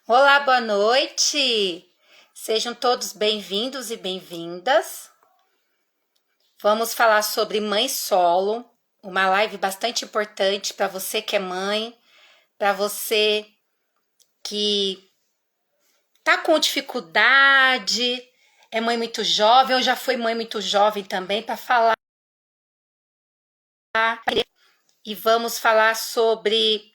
Olá, boa noite! Sejam todos bem-vindos e bem-vindas. Vamos falar sobre mãe solo, uma live bastante importante para você que é mãe, para você que tá com dificuldade, é mãe muito jovem, ou já foi mãe muito jovem também, para falar. E vamos falar sobre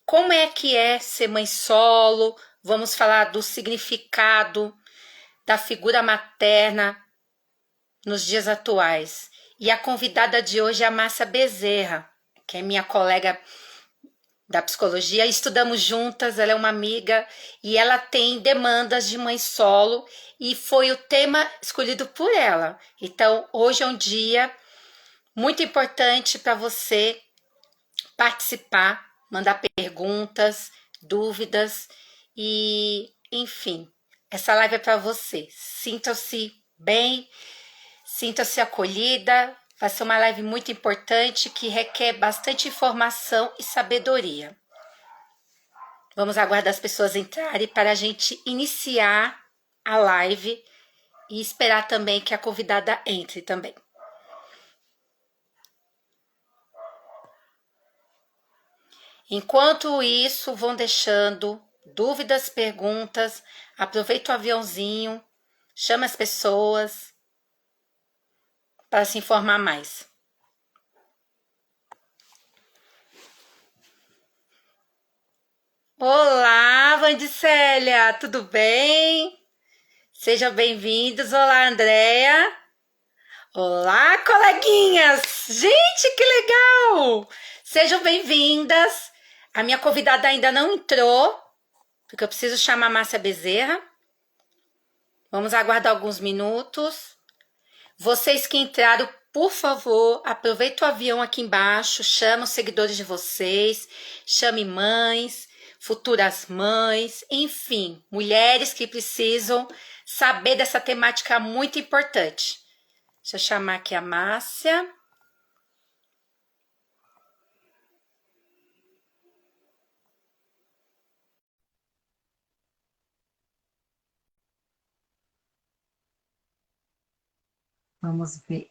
como é que é ser mãe solo, vamos falar do significado da figura materna nos dias atuais. E a convidada de hoje é a Márcia Bezerra, que é minha colega da psicologia. Estudamos juntas, ela é uma amiga e ela tem demandas de mãe solo e foi o tema escolhido por ela. Então, hoje é um dia muito importante para você participar, mandar perguntas, dúvidas e, enfim, essa live é para você. Sinta-se bem, sinta-se acolhida. Vai ser uma live muito importante que requer bastante informação e sabedoria. Vamos aguardar as pessoas entrarem para a gente iniciar a live e esperar também que a convidada entre também. Enquanto isso, vão deixando dúvidas, perguntas, aproveita o aviãozinho, chama as pessoas para se informar mais. Olá, Vandicélia, tudo bem? Sejam bem-vindos. Olá, Andréia. Olá, coleguinhas! Gente, que legal! Sejam bem-vindas. A minha convidada ainda não entrou, porque eu preciso chamar a Márcia Bezerra. Vamos aguardar alguns minutos. Vocês que entraram, por favor, aproveita o avião aqui embaixo, chama os seguidores de vocês, chame mães, futuras mães, enfim, mulheres que precisam saber dessa temática muito importante. Deixa eu chamar aqui a Márcia. Vamos ver.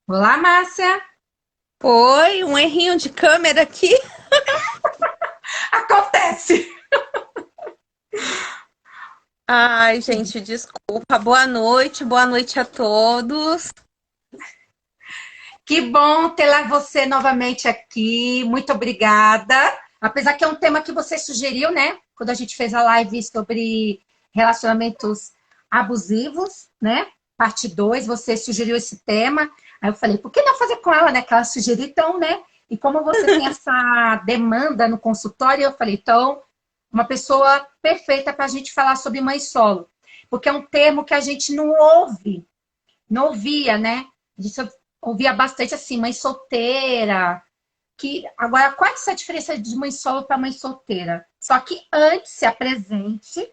Olá, Márcia. Oi, um errinho de câmera aqui. Acontece. Ai, gente, desculpa. Boa noite a todos. Que bom ter você novamente aqui. Muito obrigada. Apesar que é um tema que você sugeriu, né? Quando a gente fez a live sobre relacionamentos abusivos, né? Parte 2, você sugeriu esse tema. Aí eu falei, por que não fazer com ela, né? Que ela sugeriu, então, né? E como você tem essa demanda no consultório, eu falei, então, uma pessoa perfeita para a gente falar sobre mãe solo. Porque é um termo que a gente não ouve, não ouvia, né? A gente ouvia bastante assim, mãe solteira. Que agora, qual é essa diferença de mãe solo para mãe solteira? Só que antes se apresente,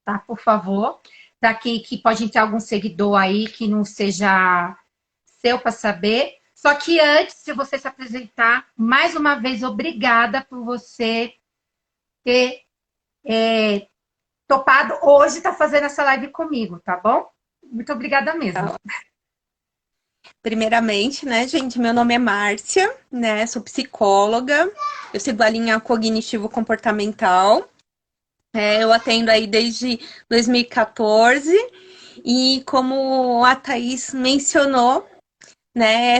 tá? Por favor, para que pode ter algum seguidor aí que não seja seu para saber. Só que antes de você se apresentar, mais uma vez, obrigada por você ter topado hoje estar fazendo essa live comigo, tá bom? Muito obrigada mesmo. Primeiramente, né, gente, meu nome é Márcia, né? Sou psicóloga. Eu sigo a linha cognitivo-comportamental. Eu atendo aí desde 2014 e como a Thaís mencionou, né,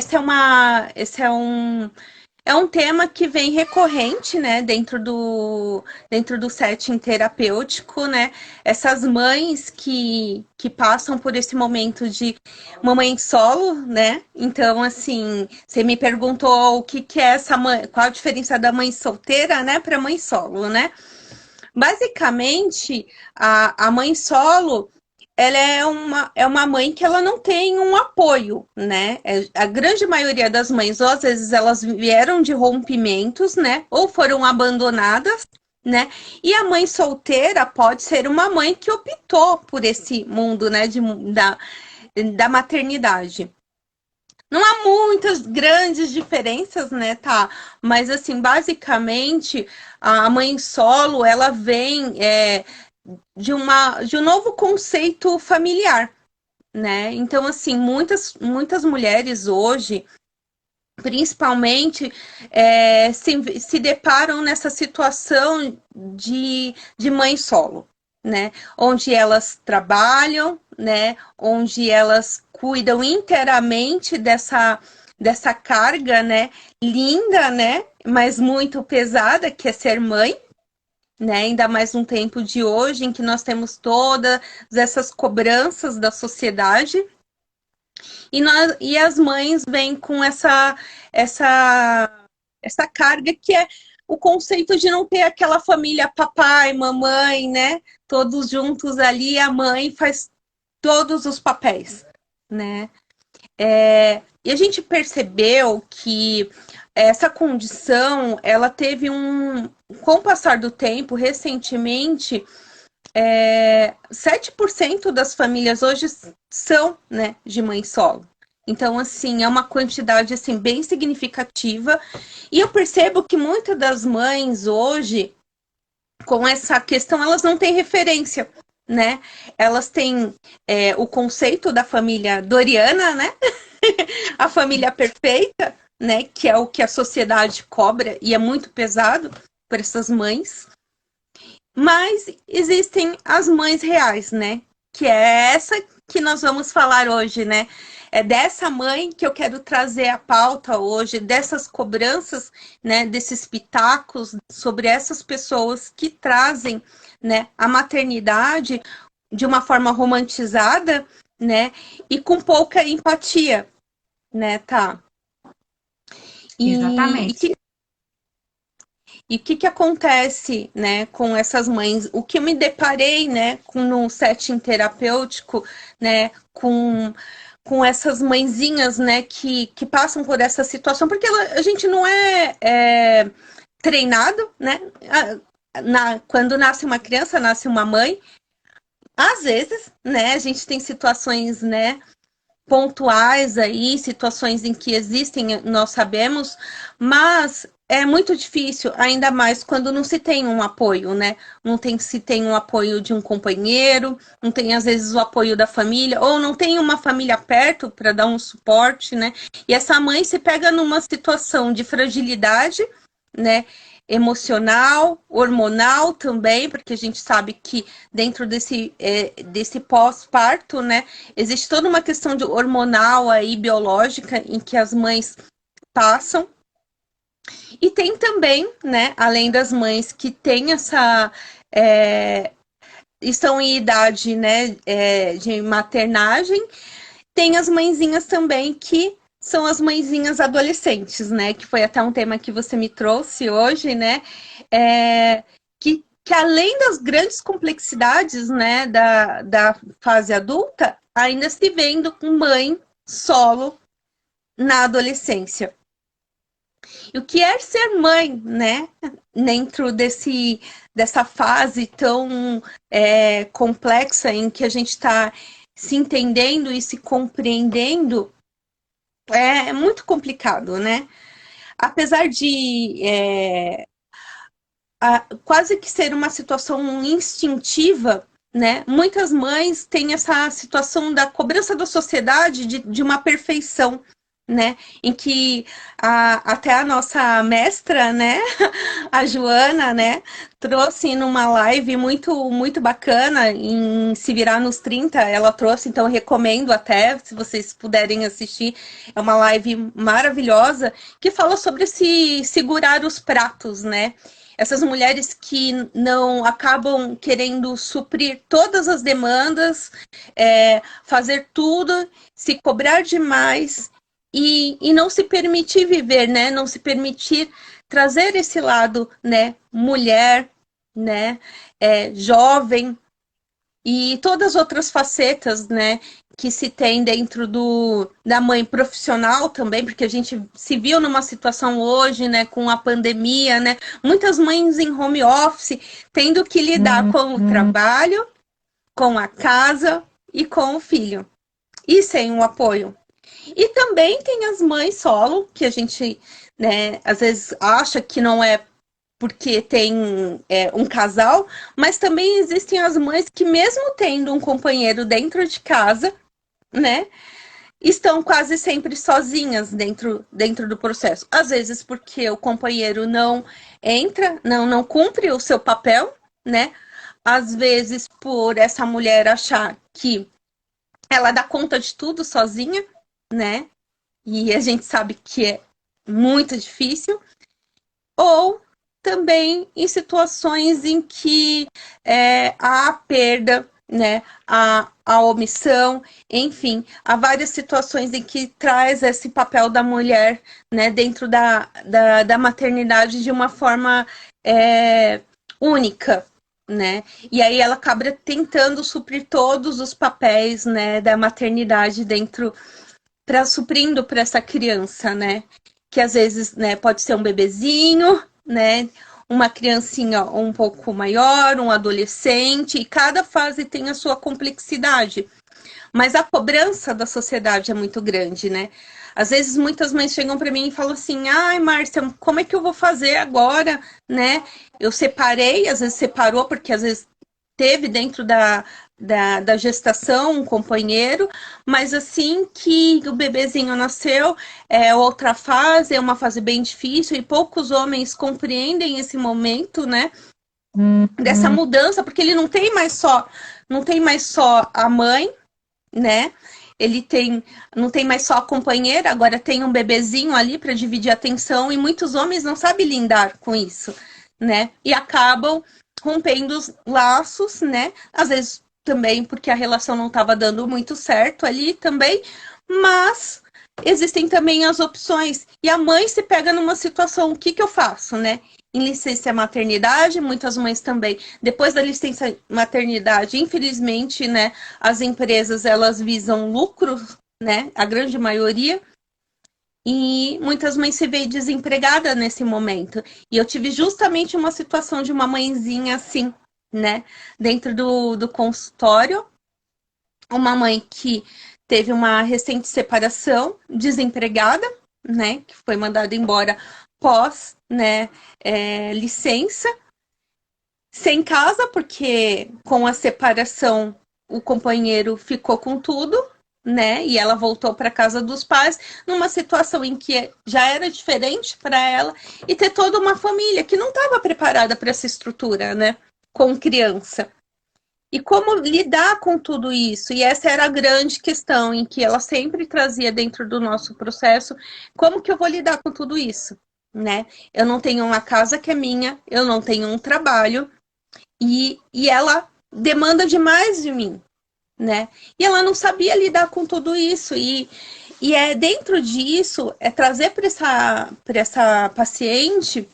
é um tema que vem recorrente, né, dentro do setting terapêutico, né? Essas mães que passam por esse momento de uma mãe solo, né? Então, assim, você me perguntou o que que é essa mãe, qual a diferença da mãe solteira, né, para mãe solo, né? Basicamente, a mãe solo ela é uma mãe que ela não tem um apoio, né? A grande maioria das mães, ou às vezes elas vieram de rompimentos, né? Ou foram abandonadas, né? E a mãe solteira pode ser uma mãe que optou por esse mundo, né? Da maternidade. Não há muitas grandes diferenças, né, tá? Mas, assim, basicamente, a mãe solo, ela vem de um novo conceito familiar, né? Então, assim, muitas mulheres hoje, principalmente, se deparam nessa situação de mãe solo, né? Onde elas trabalham, né? Onde elas cuidam inteiramente dessa carga, né? Linda, né? Mas muito pesada, que é ser mãe, né? Ainda mais num tempo de hoje em que nós temos todas essas cobranças da sociedade e as mães vêm com essa, essa carga que é o conceito de não ter aquela família papai, mamãe, né? Todos juntos ali, a mãe faz todos os papéis, né? E a gente percebeu que essa condição, ela teve com o passar do tempo, recentemente, 7% das famílias hoje são, né, de mãe solo. Então, assim, é uma quantidade, assim, bem significativa. E eu percebo que muitas das mães hoje, com essa questão, elas não têm referência, né? Elas têm o conceito da família Doriana, né? A família perfeita, né? Que é o que a sociedade cobra e é muito pesado para essas mães. Mas existem as mães reais, né? Que é essa que nós vamos falar hoje, né? É dessa mãe que eu quero trazer a pauta hoje, dessas cobranças, né? Desses pitacos sobre essas pessoas que trazem, né? A maternidade de uma forma romantizada, né? E com pouca empatia, né? Tá. E Exatamente. E o que acontece, né, com essas mães? O que eu me deparei, né, no setting terapêutico, né, com essas mãezinhas, né, que passam por essa situação, porque a gente não é treinado, né? Quando nasce uma criança, nasce uma mãe. Às vezes, né, a gente tem situações, né, pontuais aí, situações em que existem, nós sabemos, mas é muito difícil, ainda mais quando não se tem um apoio, né? Não se tem um apoio de um companheiro, não tem às vezes o apoio da família, ou não tem uma família perto para dar um suporte, né? E essa mãe se pega numa situação de fragilidade, né? Emocional, hormonal também, porque a gente sabe que dentro desse pós-parto, né, existe toda uma questão de hormonal aí, biológica, em que as mães passam. E tem também, né, além das mães que têm estão em idade, né, de maternagem, tem as mãezinhas também que são as mãezinhas adolescentes, né? Que foi até um tema que você me trouxe hoje, né? Que além das grandes complexidades, né, da fase adulta, ainda se vendo com mãe solo na adolescência. E o que é ser mãe, né? Dentro dessa fase tão complexa em que a gente está se entendendo e se compreendendo, é muito complicado, né? Apesar de quase que ser uma situação instintiva, né? Muitas mães têm essa situação da cobrança da sociedade de uma perfeição, né? Em que até a nossa mestra, né? A Joana, né? Trouxe numa live muito bacana em Se Virar nos 30, ela trouxe, então eu recomendo até, se vocês puderem assistir, é uma live maravilhosa que fala sobre se segurar os pratos, né? Essas mulheres que não acabam querendo suprir todas as demandas, fazer tudo, se cobrar demais e não se permitir viver, né? Não se permitir trazer esse lado, né? Mulher, né? Jovem e todas as outras facetas, né? Que se tem dentro da mãe profissional também, porque a gente se viu numa situação hoje, né, com a pandemia, né, muitas mães em home office tendo que lidar com o trabalho, com a casa e com o filho, e sem o apoio. E também tem as mães solo, que a gente, né, às vezes acha que não é porque tem um casal, mas também existem as mães que, mesmo tendo um companheiro dentro de casa, né, estão quase sempre sozinhas dentro do processo. Às vezes porque o companheiro não entra, não cumpre o seu papel, né? Às vezes por essa mulher achar que ela dá conta de tudo sozinha, né? E a gente sabe que é muito difícil. Ou também em situações em que há a perda, né, a omissão, enfim, há várias situações em que traz esse papel da mulher, né, dentro da maternidade de uma forma única, né, e aí ela acaba tentando suprir todos os papéis, né, da maternidade dentro, suprindo para essa criança, né, que às vezes, né, pode ser um bebezinho, né, uma criancinha um pouco maior, um adolescente, e cada fase tem a sua complexidade. Mas a cobrança da sociedade é muito grande, né? Às vezes muitas mães chegam para mim e falam assim: "Ai, Márcia, como é que eu vou fazer agora, né? Eu separei, às vezes separou porque às vezes teve dentro da gestação um companheiro, mas assim que o bebezinho nasceu, é outra fase, é uma fase bem difícil e poucos homens compreendem esse momento, né? Dessa mudança, porque ele não tem mais só a mãe, né? Não tem mais só a companheira, agora tem um bebezinho ali para dividir a atenção e muitos homens não sabem lidar com isso, né? E acabam rompendo os laços, né? Às vezes também porque a relação não estava dando muito certo ali também, mas existem também as opções. E a mãe se pega numa situação, o que que eu faço, né? Em licença maternidade, muitas mães também. Depois da licença maternidade, infelizmente, né, as empresas elas visam lucro, né? A grande maioria. E muitas mães se veem desempregadas nesse momento. E eu tive justamente uma situação de uma mãezinha assim, né? Dentro do consultório. Uma mãe que teve uma recente separação, desempregada, né? Que foi mandada embora pós, né? Licença. Sem casa, porque com a separação o companheiro ficou com tudo, né? E ela voltou para casa dos pais, numa situação em que já era diferente para ela, e ter toda uma família que não estava preparada para essa estrutura, né? Com criança. E como lidar com tudo isso? E essa era a grande questão em que ela sempre trazia dentro do nosso processo: como que eu vou lidar com tudo isso? Né? Eu não tenho uma casa que é minha, eu não tenho um trabalho, e ela demanda demais de mim, né? E ela não sabia lidar com tudo isso. E é dentro disso, é trazer para essa paciente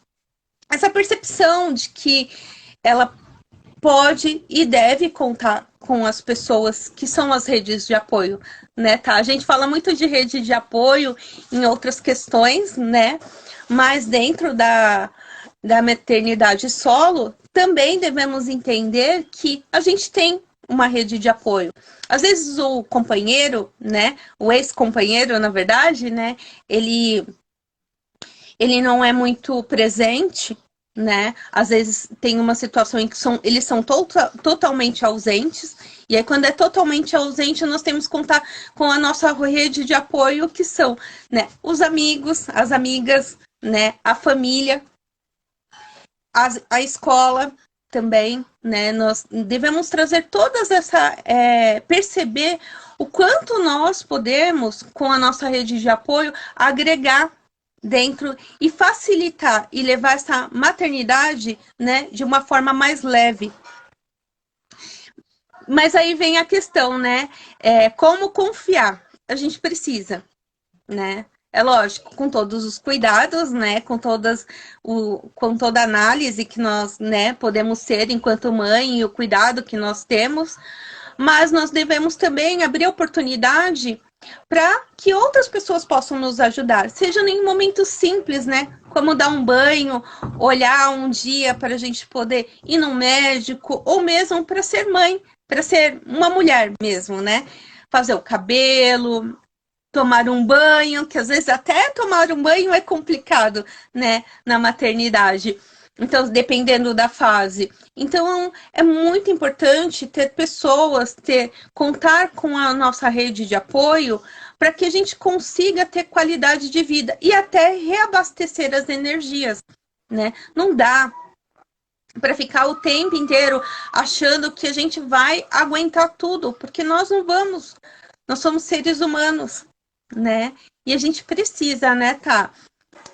essa percepção de que ela pode e deve contar com as pessoas que são as redes de apoio, né, tá? A gente fala muito de rede de apoio em outras questões, né? Mas dentro da maternidade solo, também devemos entender que a gente tem uma rede de apoio. Às vezes o companheiro, né, o ex-companheiro, na verdade, né, ele não é muito presente, né? Às vezes tem uma situação em que eles são totalmente ausentes, e aí quando é totalmente ausente, nós temos que contar com a nossa rede de apoio, que são, né, os amigos, as amigas, né, a família, a escola também, né? Nós devemos trazer todas perceber o quanto nós podemos, com a nossa rede de apoio, agregar dentro e facilitar e levar essa maternidade, né, de uma forma mais leve. Mas aí vem a questão, né? Como confiar? A gente precisa, né? É lógico, com todos os cuidados, né? Com toda a análise que nós, né, podemos ter enquanto mãe e o cuidado que nós temos, mas nós devemos também abrir oportunidade para que outras pessoas possam nos ajudar, seja em momentos simples, né? Como dar um banho, olhar um dia para a gente poder ir no médico, ou mesmo para ser mãe, para ser uma mulher mesmo, né? Fazer o cabelo, tomar um banho, que às vezes até tomar um banho é complicado, né, na maternidade. Então, dependendo da fase. Então, é muito importante ter pessoas, contar com a nossa rede de apoio para que a gente consiga ter qualidade de vida e até reabastecer as energias, né? Não dá para ficar o tempo inteiro achando que a gente vai aguentar tudo, porque nós não vamos. Nós somos seres humanos, né? E a gente precisa, né,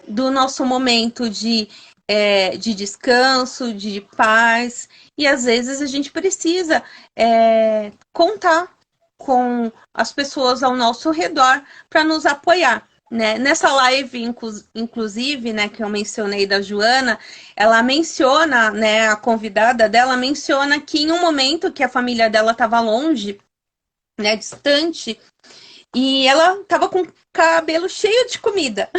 do nosso momento de descanso, de paz, e às vezes a gente precisa contar com as pessoas ao nosso redor para nos apoiar. Né? Nessa live, inclusive, né, que eu mencionei da Joana, ela menciona, né, a convidada dela menciona que em um momento que a família dela estava longe, né, distante, e ela estava com o cabelo cheio de comida.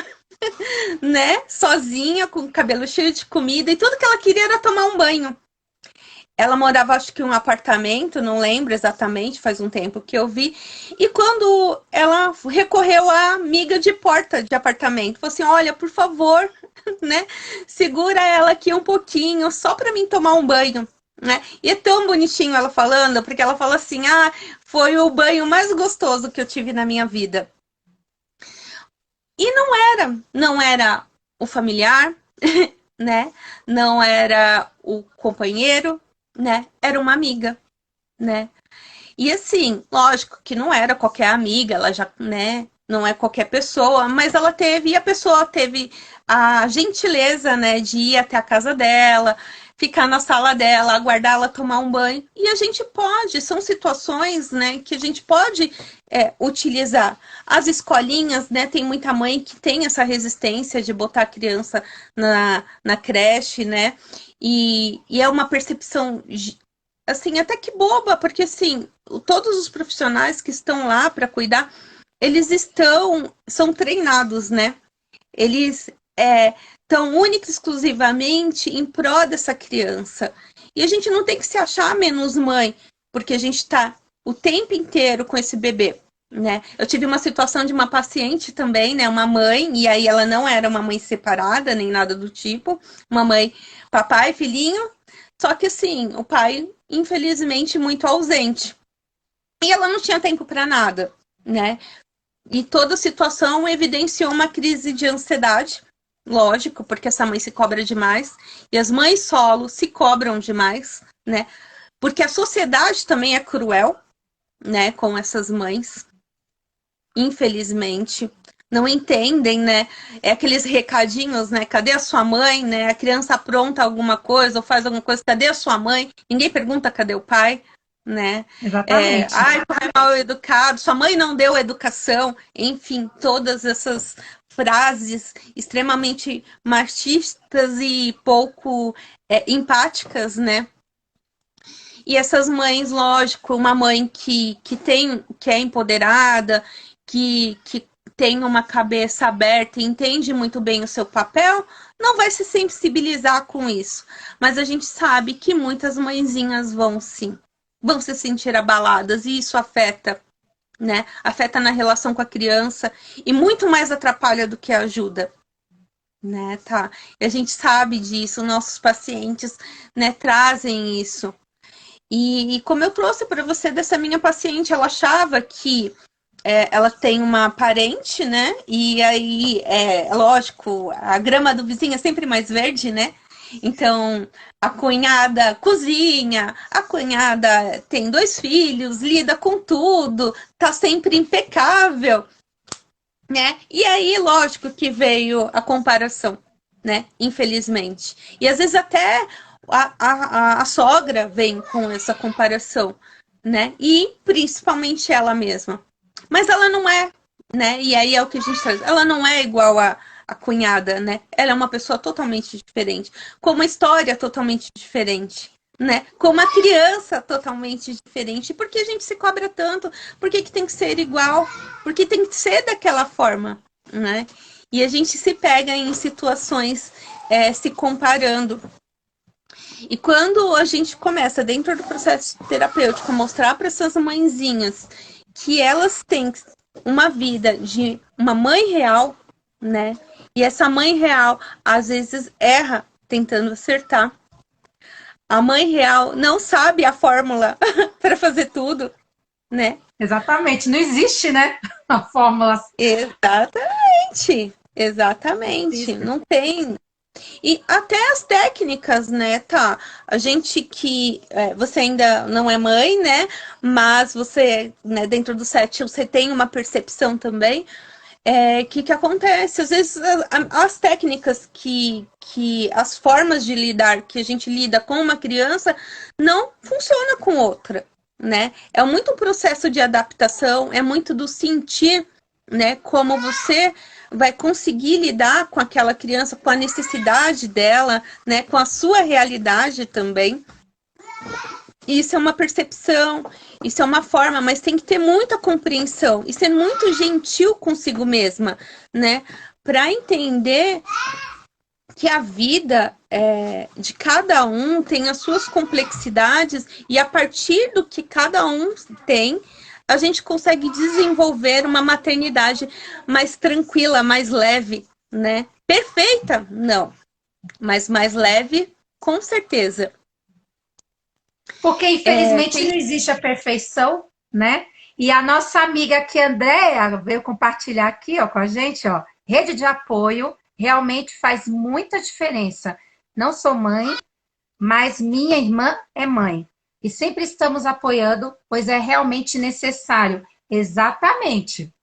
Né, sozinha, com o cabelo cheio de comida, e tudo que ela queria era tomar um banho. Ela morava, acho que em um apartamento, não lembro exatamente, faz um tempo que eu vi. E quando ela recorreu à amiga de porta de apartamento, falou assim: olha, por favor, né, segura ela aqui um pouquinho, só para mim tomar um banho. Né? E é tão bonitinho ela falando, porque ela fala assim: ah, foi o banho mais gostoso que eu tive na minha vida. E não era o familiar, né? Não era o companheiro, né? Era uma amiga, né? E assim, lógico que não era qualquer amiga, ela já, né? Não é qualquer pessoa, mas ela teve, e a pessoa teve a gentileza, né, de ir até a casa dela, ficar na sala dela, aguardar ela tomar um banho. E a gente pode, são situações, né, que a gente pode utilizar. As escolinhas, né, tem muita mãe que tem essa resistência de botar a criança na creche, né, e é uma percepção, assim, até que boba, porque, assim, todos os profissionais que estão lá para cuidar, eles são treinados, né, eles estão única e exclusivamente em prol dessa criança. E a gente não tem que se achar menos mãe, porque a gente está o tempo inteiro com esse bebê. Né? Eu tive uma situação de uma paciente também, né? Uma mãe, e aí ela não era uma mãe separada, nem nada do tipo. Uma mãe, papai, filhinho. Só que assim, o pai, infelizmente, muito ausente. E ela não tinha tempo para nada, né? E toda a situação evidenciou uma crise de ansiedade, lógico, porque essa mãe se cobra demais, e as mães solo se cobram demais, né? Porque a sociedade também é cruel, né, com essas mães, infelizmente. Não entendem, né? É aqueles recadinhos, né? Cadê a sua mãe, né? A criança apronta alguma coisa ou faz alguma coisa, cadê a sua mãe? Ninguém pergunta cadê o pai, né? Exatamente. Ai, como é mal educado, sua mãe não deu educação, enfim, todas essas frases extremamente machistas e pouco empáticas, né? E essas mães, lógico, uma mãe que é empoderada, que tem uma cabeça aberta e entende muito bem o seu papel, não vai se sensibilizar com isso. Mas a gente sabe que muitas mãezinhas vão sim, vão se sentir abaladas e isso afeta, né? Afeta na relação com a criança e muito mais atrapalha do que ajuda. Né, tá? E a gente sabe disso, nossos pacientes, né, trazem isso. E como eu trouxe para você dessa minha paciente, ela achava que ela tem uma parente, né? E aí, lógico, a grama do vizinho é sempre mais verde, né? Então, a cunhada cozinha, a cunhada tem 2 filhos, lida com tudo, tá sempre impecável, né? E aí, lógico que veio a comparação, né? Infelizmente. E às vezes até a sogra vem com essa comparação, né? E principalmente ela mesma. Mas ela não é, né? E aí é o que a gente traz. Ela não é igual a cunhada, né? Ela é uma pessoa totalmente diferente, com uma história totalmente diferente, né? Com uma criança totalmente diferente. Por que a gente se cobra tanto? Por que tem que ser igual? Por que tem que ser daquela forma, né? E a gente se pega em situações se comparando. E quando a gente começa, dentro do processo terapêutico, a mostrar para essas mãezinhas que elas têm uma vida de uma mãe real, né? E essa mãe real às vezes erra tentando acertar. A mãe real não sabe a fórmula para fazer tudo, né? Exatamente, não existe, né? A fórmula. Exatamente, Não exatamente. existe. Não tem. E até as técnicas, né, tá? A gente que você ainda não é mãe, né? Mas você, né, dentro do set, você tem uma percepção também. Que acontece? Às vezes as técnicas as formas de lidar que a gente lida com uma criança não funciona com outra, né? É muito um processo de adaptação, é muito do sentir, né? Como você vai conseguir lidar com aquela criança, com a necessidade dela, né? Com a sua realidade também. Isso é uma percepção, isso é uma forma, mas tem que ter muita compreensão e ser muito gentil consigo mesma, né? Para entender que a vida de cada um tem as suas complexidades e a partir do que cada um tem, a gente consegue desenvolver uma maternidade mais tranquila, mais leve, né? Perfeita? Não, mas mais leve, com certeza. Porque, infelizmente, não existe a perfeição, né? E a nossa amiga aqui, Andréa, veio compartilhar aqui ó, com a gente, ó, rede de apoio realmente faz muita diferença. Não sou mãe, mas minha irmã é mãe. E sempre estamos apoiando, pois é realmente necessário. Exatamente.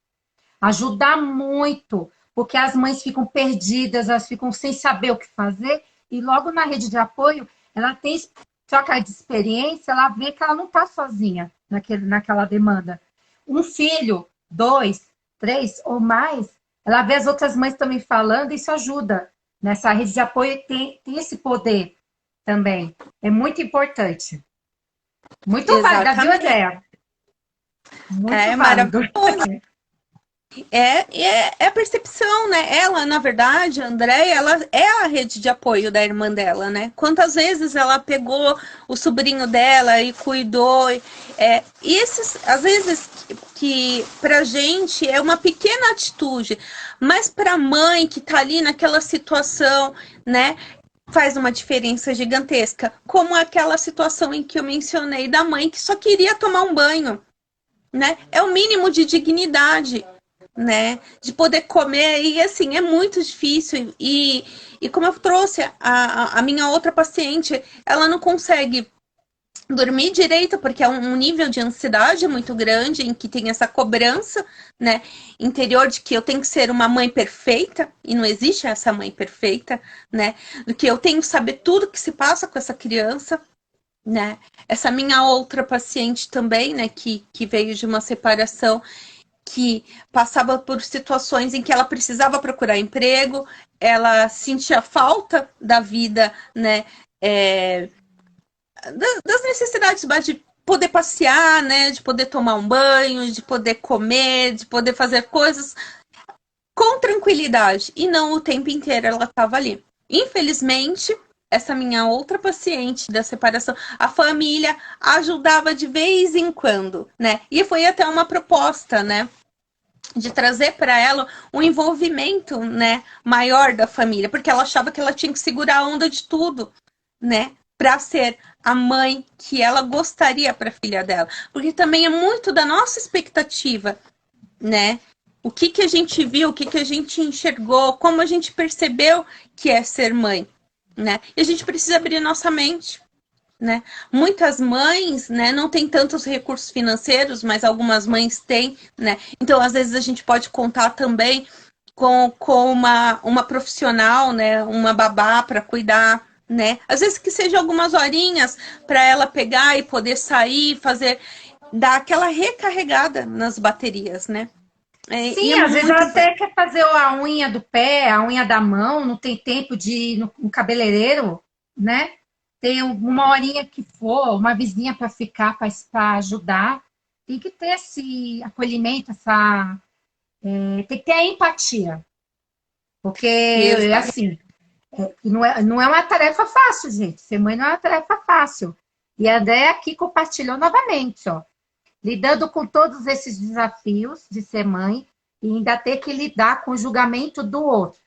Ajuda muito, porque as mães ficam perdidas, elas ficam sem saber o que fazer, e logo na rede de apoio, ela tem troca de experiência, ela vê que ela não está sozinha naquela demanda. Um filho, dois, três ou mais, ela vê as outras mães também falando, e isso ajuda. Nessa rede de apoio tem esse poder também. É muito importante. Muito válida, viu, Andréa? Muito válido. Maravilhoso. É a percepção, né? Ela, na verdade, a Andréia, ela é a rede de apoio da irmã dela, né? Quantas vezes ela pegou o sobrinho dela e cuidou. E esses, às vezes, que pra gente é uma pequena atitude, mas pra mãe que tá ali naquela situação, né? Faz uma diferença gigantesca. Como aquela situação em que eu mencionei da mãe que só queria tomar um banho, né? É o mínimo de dignidade, né? De poder comer, e assim, é muito difícil. E como eu trouxe, a minha outra paciente, ela não consegue dormir direito, porque é um nível de ansiedade muito grande, em que tem essa cobrança, né, interior de que eu tenho que ser uma mãe perfeita, e não existe essa mãe perfeita, né, do que eu tenho que saber tudo que se passa com essa criança, né. Essa minha outra paciente também, né, que veio de uma separação, que passava por situações em que ela precisava procurar emprego, ela sentia falta da vida, né, das necessidades de poder passear, né, de poder tomar um banho, de poder comer, de poder fazer coisas com tranquilidade, e não o tempo inteiro ela estava ali. Infelizmente, essa minha outra paciente da separação, a família ajudava de vez em quando, né? E foi até uma proposta, né, de trazer para ela um envolvimento, né, maior da família, porque ela achava que ela tinha que segurar a onda de tudo, né, para ser a mãe que ela gostaria para a filha dela, porque também é muito da nossa expectativa, né? O que a gente viu, o que a gente enxergou, como a gente percebeu que é ser mãe, né? E a gente precisa abrir nossa mente, né? Muitas mães, né, não têm tantos recursos financeiros, mas algumas mães têm, né? Então, às vezes, a gente pode contar também com uma profissional, né? Uma babá para cuidar, né? Às vezes que seja algumas horinhas para ela pegar e poder sair, fazer, dar aquela recarregada nas baterias, né? E Sim, é às vezes ela muito. até quer fazer a unha do pé, a unha da mão, não tem tempo de ir no cabeleireiro, né? Tem uma horinha que for, uma vizinha para ficar, para ajudar. Tem que ter esse acolhimento, tem que ter a empatia. Porque, Exato. assim, não é uma tarefa fácil, gente. Ser mãe não é uma tarefa fácil. E a Andréa aqui compartilhou novamente, ó. lidando com todos esses desafios de ser mãe e ainda ter que lidar com o julgamento do outro.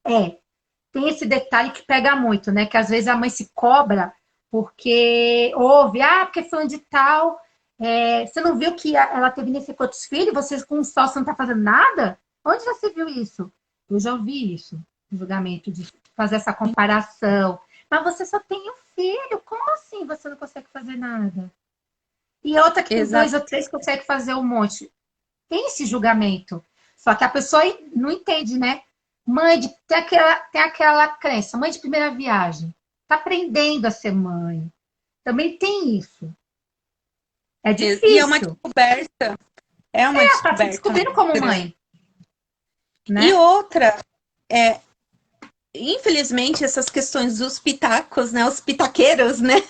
Tem esse detalhe que pega muito, né? Que às vezes a mãe se cobra porque ouve, porque fulano de tal, você não viu que ela teve nesse com outros filhos, vocês com um só você não tá fazendo nada? Onde já se viu isso? Eu já ouvi isso, o julgamento de fazer essa comparação. Mas você só tem um filho, como assim você não consegue fazer nada? E outra que tem Exato. 2 ou 3 consegue fazer um monte. Tem esse julgamento. Só que a pessoa não entende, né? Tem aquela crença, mãe de primeira viagem. Tá aprendendo a ser mãe. Também tem isso. É difícil. E é uma descoberta. É uma Tá se descoberta. descobrindo como mãe. Né? E outra, infelizmente, essas questões dos pitacos, né? Os pitaqueiros, né?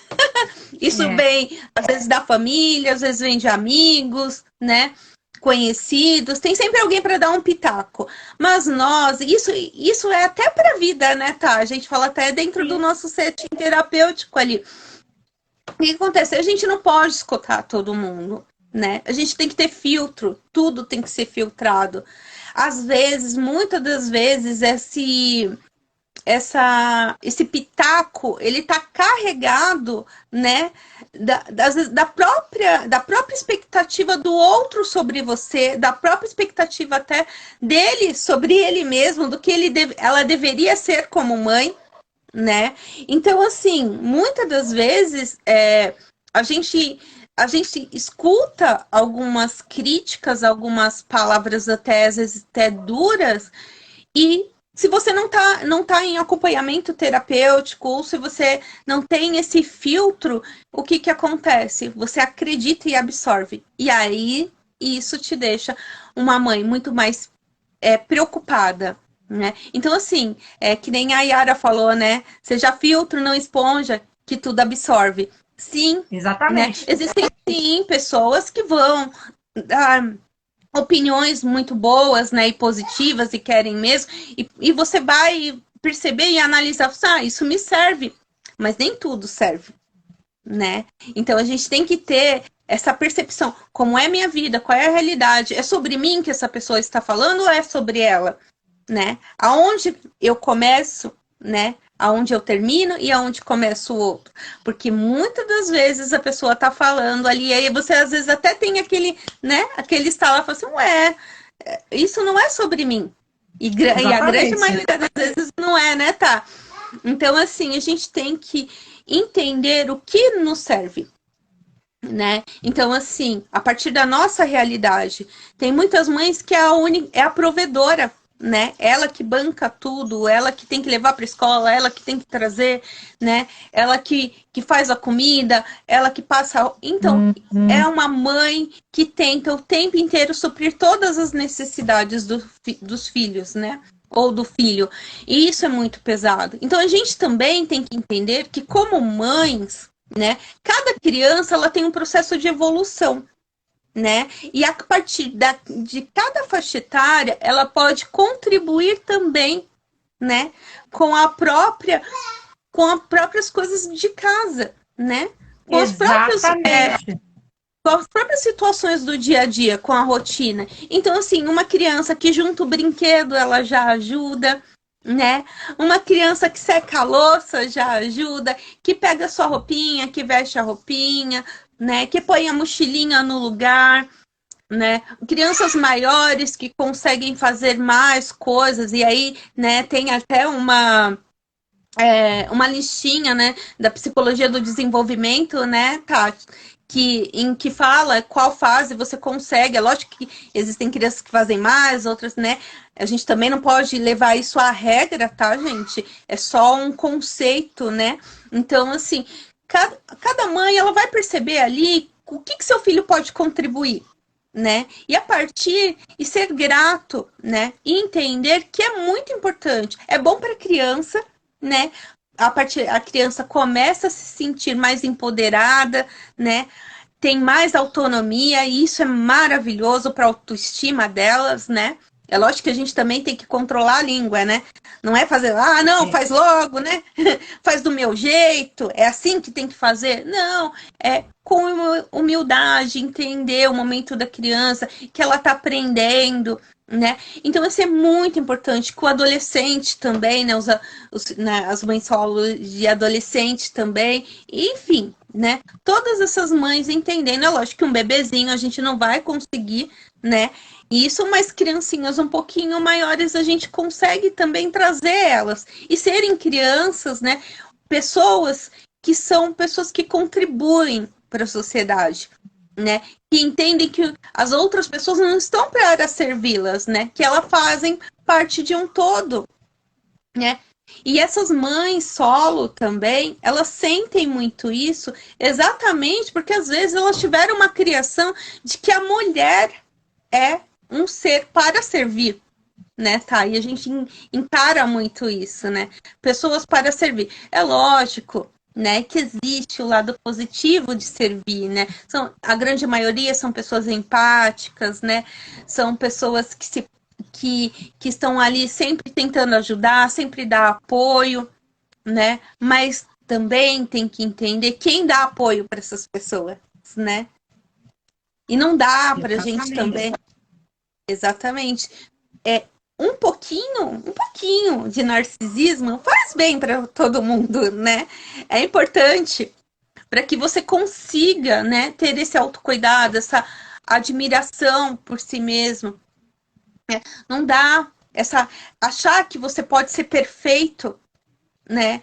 Isso vem, às vezes, da família, às vezes vem de amigos, né? Conhecidos, tem sempre alguém para dar um pitaco. Mas nós, isso é até para a vida, né, tá? A gente fala até dentro do nosso setting terapêutico ali. O que acontece? A gente não pode escutar todo mundo, né? A gente tem que ter filtro, tudo tem que ser filtrado. Às vezes, muitas das vezes, esse pitaco, ele tá carregado, né, da própria expectativa do outro sobre você, da própria expectativa até dele sobre ele mesmo, do que ela deveria ser como mãe, né? Então, assim, muitas das vezes a gente escuta algumas críticas, algumas palavras até, às vezes, até duras, e se você não tá em acompanhamento terapêutico, ou se você não tem esse filtro, o que acontece? Você acredita e absorve. E aí, isso te deixa uma mãe muito mais preocupada, né? Então, assim, que nem a Yara falou, né? Seja filtro, não esponja, que tudo absorve. Sim, exatamente. Né? Existem, sim, pessoas que vão dar opiniões muito boas, né, e positivas, e querem mesmo, e você vai perceber e analisar, isso me serve, mas nem tudo serve, né? Então a gente tem que ter essa percepção, como é minha vida, qual é a realidade, é sobre mim que essa pessoa está falando ou é sobre ela, né? Aonde eu começo, né? Aonde eu termino e aonde começa o outro. Porque muitas das vezes a pessoa tá falando ali, e aí você às vezes até tem aquele, né? Aquele estalo e fala assim, isso não é sobre mim. E a grande maioria das vezes não é, né, tá? Então, assim, a gente tem que entender o que nos serve, né? Então, assim, a partir da nossa realidade, tem muitas mães que é a provedora, né? Ela que banca tudo, ela que tem que levar para a escola, ela que tem que trazer, né? Ela que faz a comida, ela que passa. Então, é uma mãe que tenta o tempo inteiro suprir todas as necessidades dos filhos, né? Ou do filho. E isso é muito pesado. Então, a gente também tem que entender que, como mães, né? Cada criança ela tem um processo de evolução, né? E a partir de cada faixa etária, ela pode contribuir também, né? Com as próprias coisas de casa, né? Com as próprias situações do dia a dia, com a rotina. Então, assim, uma criança que junta o brinquedo, ela já ajuda, né? Uma criança que seca a louça já ajuda, que pega a sua roupinha, que veste a roupinha, né? Que põe a mochilinha no lugar, né? Crianças maiores que conseguem fazer mais coisas, e aí, né, tem até uma listinha, né, da psicologia do desenvolvimento, né, Tati? Em que fala qual fase você consegue. É lógico que existem crianças que fazem mais, outras, né? A gente também não pode levar isso à regra, tá, gente? É só um conceito, né? Então, assim, cada mãe, ela vai perceber ali o que seu filho pode contribuir, né? E a partir e ser grato, né? E entender que é muito importante. É bom para a criança, né? A criança começa a se sentir mais empoderada, né? Tem mais autonomia, e isso é maravilhoso para a autoestima delas, né? É lógico que a gente também tem que controlar a língua, né? Não é fazer, não, faz logo, né? Faz do meu jeito, é assim que tem que fazer. Não, é com humildade, entender o momento da criança, que ela tá aprendendo, né? Então, isso é muito importante. Com o adolescente também, né? Né? As mães solo de adolescente também, enfim, né? Todas essas mães entendendo. É lógico que um bebezinho a gente não vai conseguir, né? Isso, mas criancinhas um pouquinho maiores a gente consegue também trazer elas. E serem crianças, né? Pessoas que são pessoas que contribuem para a sociedade, né? Que entendem que as outras pessoas não estão para servi-las, né? Que elas fazem parte de um todo, né? E essas mães solo também, elas sentem muito isso exatamente porque às vezes elas tiveram uma criação de que a mulher é um ser para servir, né, tá? E a gente encara muito isso, né? Pessoas para servir. É lógico, né, que existe o lado positivo de servir, né? A grande maioria são pessoas empáticas, né? São pessoas que estão ali sempre tentando ajudar, sempre dar apoio, né? Mas também tem que entender quem dá apoio para essas pessoas, né? E não dá para a gente também. Exatamente. Um pouquinho de narcisismo faz bem para todo mundo, né? É importante para que você consiga, né, ter esse autocuidado, essa admiração por si mesmo. Não dá achar que você pode ser perfeito, né?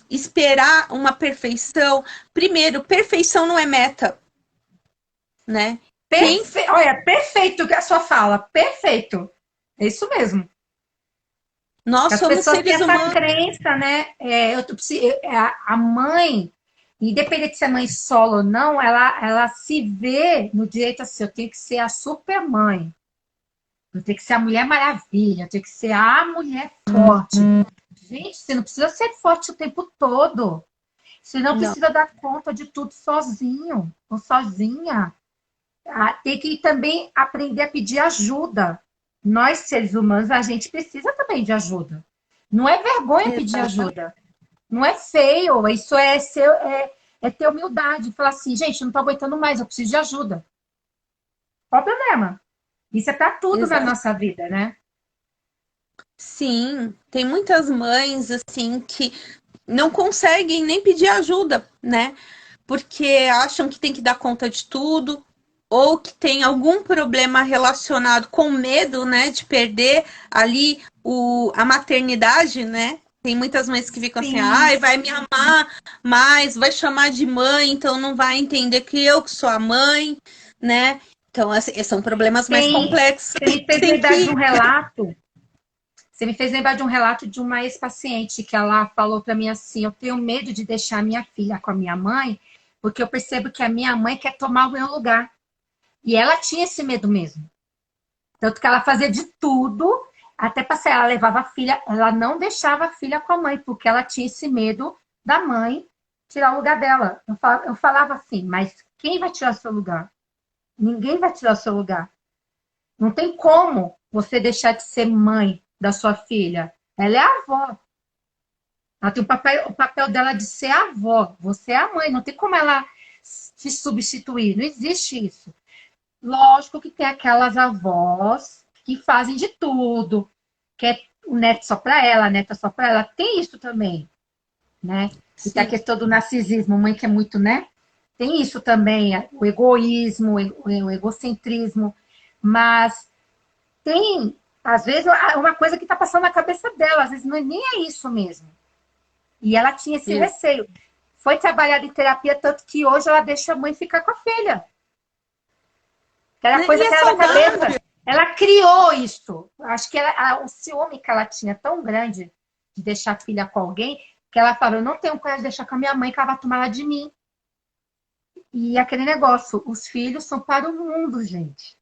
Esperar uma perfeição. Primeiro, perfeição não é meta, né? Olha, perfeito que a sua fala, perfeito. É isso mesmo. Nós As somos pessoas têm seres essa humanos. crença, né? A mãe, independente se é mãe solo ou não, ela se vê no direito assim, eu tenho que ser a super mãe. Eu tenho que ser a Mulher Maravilha, eu tenho que ser a mulher forte. Gente, você não precisa ser forte o tempo todo. Você não precisa dar conta de tudo sozinho ou sozinha. Tem que também aprender a pedir ajuda. Nós, seres humanos, a gente precisa também de ajuda. Não é vergonha pedir ajuda. Não é feio. Isso é ter humildade. Falar assim, gente, não estou aguentando mais, eu preciso de ajuda. Qual o problema? Isso é para tudo na nossa vida, né? Sim, tem muitas mães assim que não conseguem nem pedir ajuda, né? Porque acham que tem que dar conta de tudo, ou que tem algum problema relacionado com medo, né, de perder ali a maternidade, né? Tem muitas mães que ficam assim, ai, vai me amar mais, vai chamar de mãe, então não vai entender que eu que sou a mãe, né? Então, assim, são problemas mais complexos. Você me fez lembrar de um relato. Você me fez lembrar de um relato de uma ex-paciente que ela falou para mim assim: eu tenho medo de deixar minha filha com a minha mãe, porque eu percebo que a minha mãe quer tomar o meu lugar. E ela tinha esse medo mesmo. Tanto que ela fazia de tudo, até para sair. Ela levava a filha, ela não deixava a filha com a mãe, porque ela tinha esse medo da mãe tirar o lugar dela. Eu falava assim, mas quem vai tirar o seu lugar? Ninguém vai tirar o seu lugar. Não tem como você deixar de ser mãe da sua filha. Ela é a avó. Ela tem o papel dela de ser a avó. Você é a mãe. Não tem como ela se substituir. Não existe isso. Lógico que tem aquelas avós que fazem de tudo. Quer o neto só para ela, a neta só para ela. Tem isso também, né? E tem a questão do narcisismo. Mãe que é muito, né? Tem isso também. O egoísmo, o egocentrismo. Mas tem, às vezes, uma coisa que está passando na cabeça dela. Às vezes nem é isso mesmo. E ela tinha esse receio. Foi trabalhada em terapia, tanto que hoje ela deixa a mãe ficar com a filha. Era coisa que era na cabeça. Ela criou isso. Acho que o ciúme que ela tinha tão grande de deixar a filha com alguém, que ela falou, eu não tenho coragem de deixar com a minha mãe, que ela vai tomar ela de mim. E aquele negócio, os filhos são para o mundo, gente.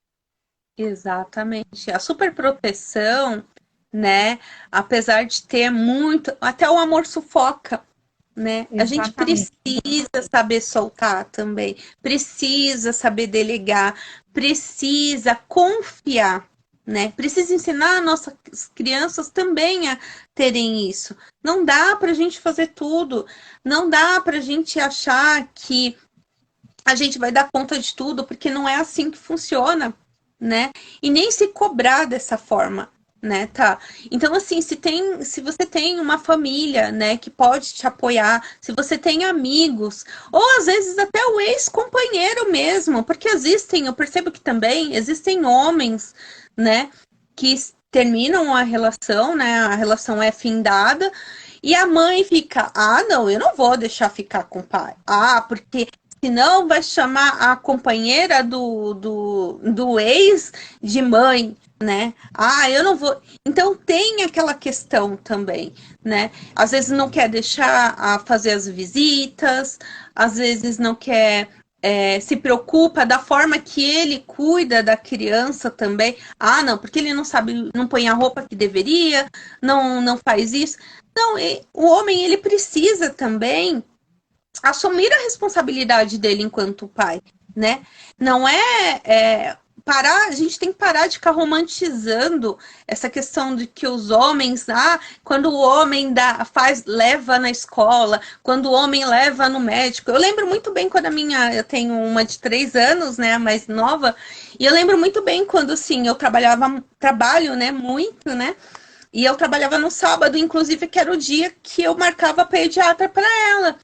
Exatamente. A superproteção, né? Apesar de ter muito, até o amor sufoca, né? Exatamente. A gente precisa saber soltar também, precisa saber delegar, precisa confiar, né? Precisa ensinar nossas crianças também a terem isso. Não dá para a gente fazer tudo, não dá para a gente achar que a gente vai dar conta de tudo, porque não é assim que funciona, né? E nem se cobrar dessa forma, né, tá? Então, assim, se você tem uma família, né, que pode te apoiar, se você tem amigos, ou às vezes até o ex-companheiro mesmo, porque eu percebo que também existem homens, né, que terminam a relação, né, a relação é findada, e a mãe fica, não, eu não vou deixar ficar com o pai. Porque senão vai chamar a companheira do ex de mãe, né? Eu não vou. Então tem aquela questão também, né? Às vezes não quer deixar a fazer as visitas, às vezes não quer. Se preocupa da forma que ele cuida da criança também. Não, porque ele não sabe, não põe a roupa que deveria, não faz isso. Não, o homem ele precisa também assumir a responsabilidade dele enquanto pai, né? Não parar, a gente tem que parar de ficar romantizando essa questão de que os homens, quando o homem leva na escola, quando o homem leva no médico. Eu lembro muito bem quando eu tenho uma de 3 anos, né, a mais nova, e eu lembro muito bem quando, assim, eu trabalho, né, muito, né, e eu trabalhava no sábado, inclusive, que era o dia que eu marcava pediatra para ela.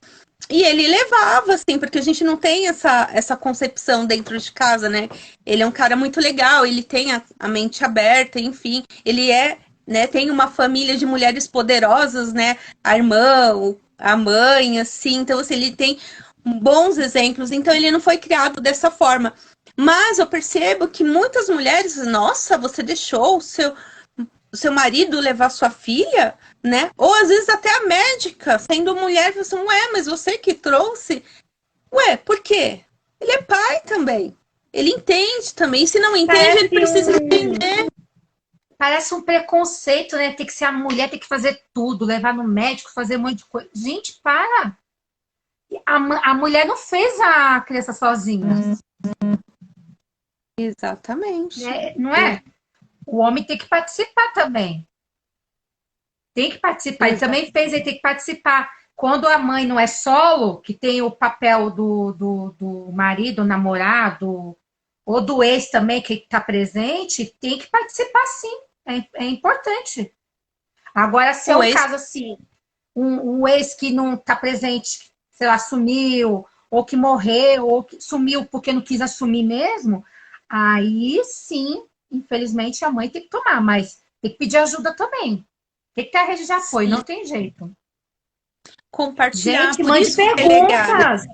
E ele levava, assim, porque a gente não tem essa concepção dentro de casa, né? Ele é um cara muito legal, ele tem a mente aberta, enfim. Ele né, tem uma família de mulheres poderosas, né? A irmã, a mãe, assim. Então, assim, ele tem bons exemplos. Então, ele não foi criado dessa forma. Mas eu percebo que muitas mulheres, nossa, você deixou o seu marido levar sua filha, né? Ou às vezes até a médica, sendo mulher, você assim, mas você que trouxe? Por quê? Ele é pai também. Ele entende também. Se não entende, ele precisa entender. Parece um preconceito, né? Tem que ser a mulher, tem que fazer tudo, levar no médico, fazer um monte de coisa. Gente, para! A mulher não fez a criança sozinha. Exatamente. Não é? O homem tem que participar também. Tem que participar. Ele também fez, ele tem que participar. Quando a mãe não é solo, que tem o papel do marido, namorado, ou do ex também, que está presente, tem que participar sim. É importante. Agora, se é um caso assim, um ex que não está presente, sei lá, sumiu, ou que morreu, ou que sumiu porque não quis assumir mesmo, aí sim, infelizmente, a mãe tem que tomar, mas tem que pedir ajuda também. Tem que ter a rede de apoio, não tem jeito. Compartilhar. Gente, mande perguntas.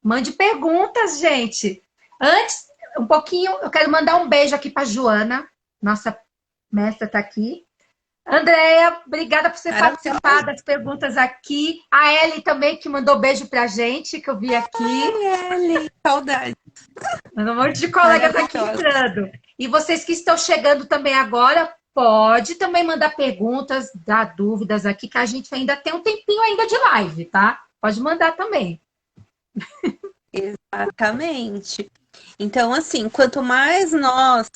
Mande perguntas, gente. Antes, um pouquinho, eu quero mandar um beijo aqui para Joana, nossa mestra está aqui. Andréia, obrigada por você participar das perguntas aqui. A Ellie também, que mandou beijo pra gente, que eu vi aqui. Ellie, saudade. Um monte de colegas aqui entrando. E vocês que estão chegando também agora, pode também mandar perguntas, dar dúvidas aqui, que a gente ainda tem um tempinho ainda de live, tá? Pode mandar também. Exatamente. Então, assim, quanto mais nós,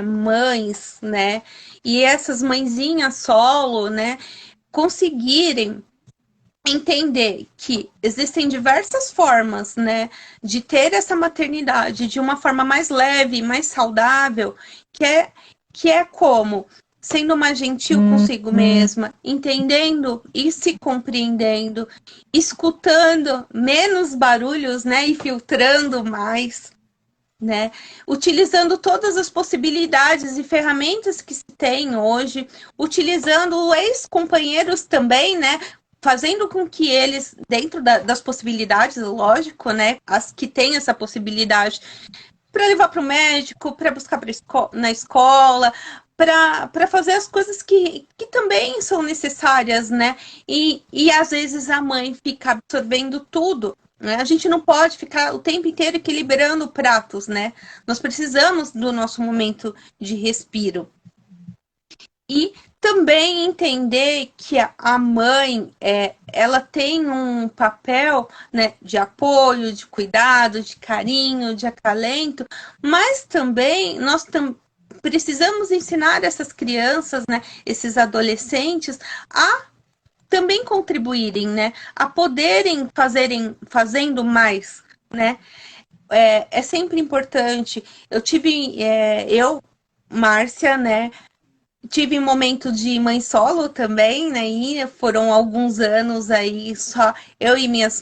mães, né, e essas mãezinhas solo, né, conseguirem entender que existem diversas formas, né, de ter essa maternidade de uma forma mais leve, mais saudável, que é como sendo mais gentil consigo mesma, entendendo e se compreendendo, escutando menos barulhos, né, e filtrando mais, né, utilizando todas as possibilidades e ferramentas que se tem hoje, utilizando ex-companheiros também, né, fazendo com que eles, dentro das possibilidades, lógico, né, as que têm essa possibilidade, para levar para o médico, para buscar na escola, para fazer as coisas que também são necessárias, né? E às vezes a mãe fica absorvendo tudo, né? A gente não pode ficar o tempo inteiro equilibrando pratos, né? Nós precisamos do nosso momento de respiro. E também entender que a mãe, ela tem um papel, né, de apoio, de cuidado, de carinho, de acalento, mas também nós precisamos ensinar essas crianças, né, esses adolescentes, a também contribuírem, né, a poderem fazendo mais, né. É sempre importante. Márcia, né, tive um momento de mãe solo também, né? E foram alguns anos aí, só eu e minhas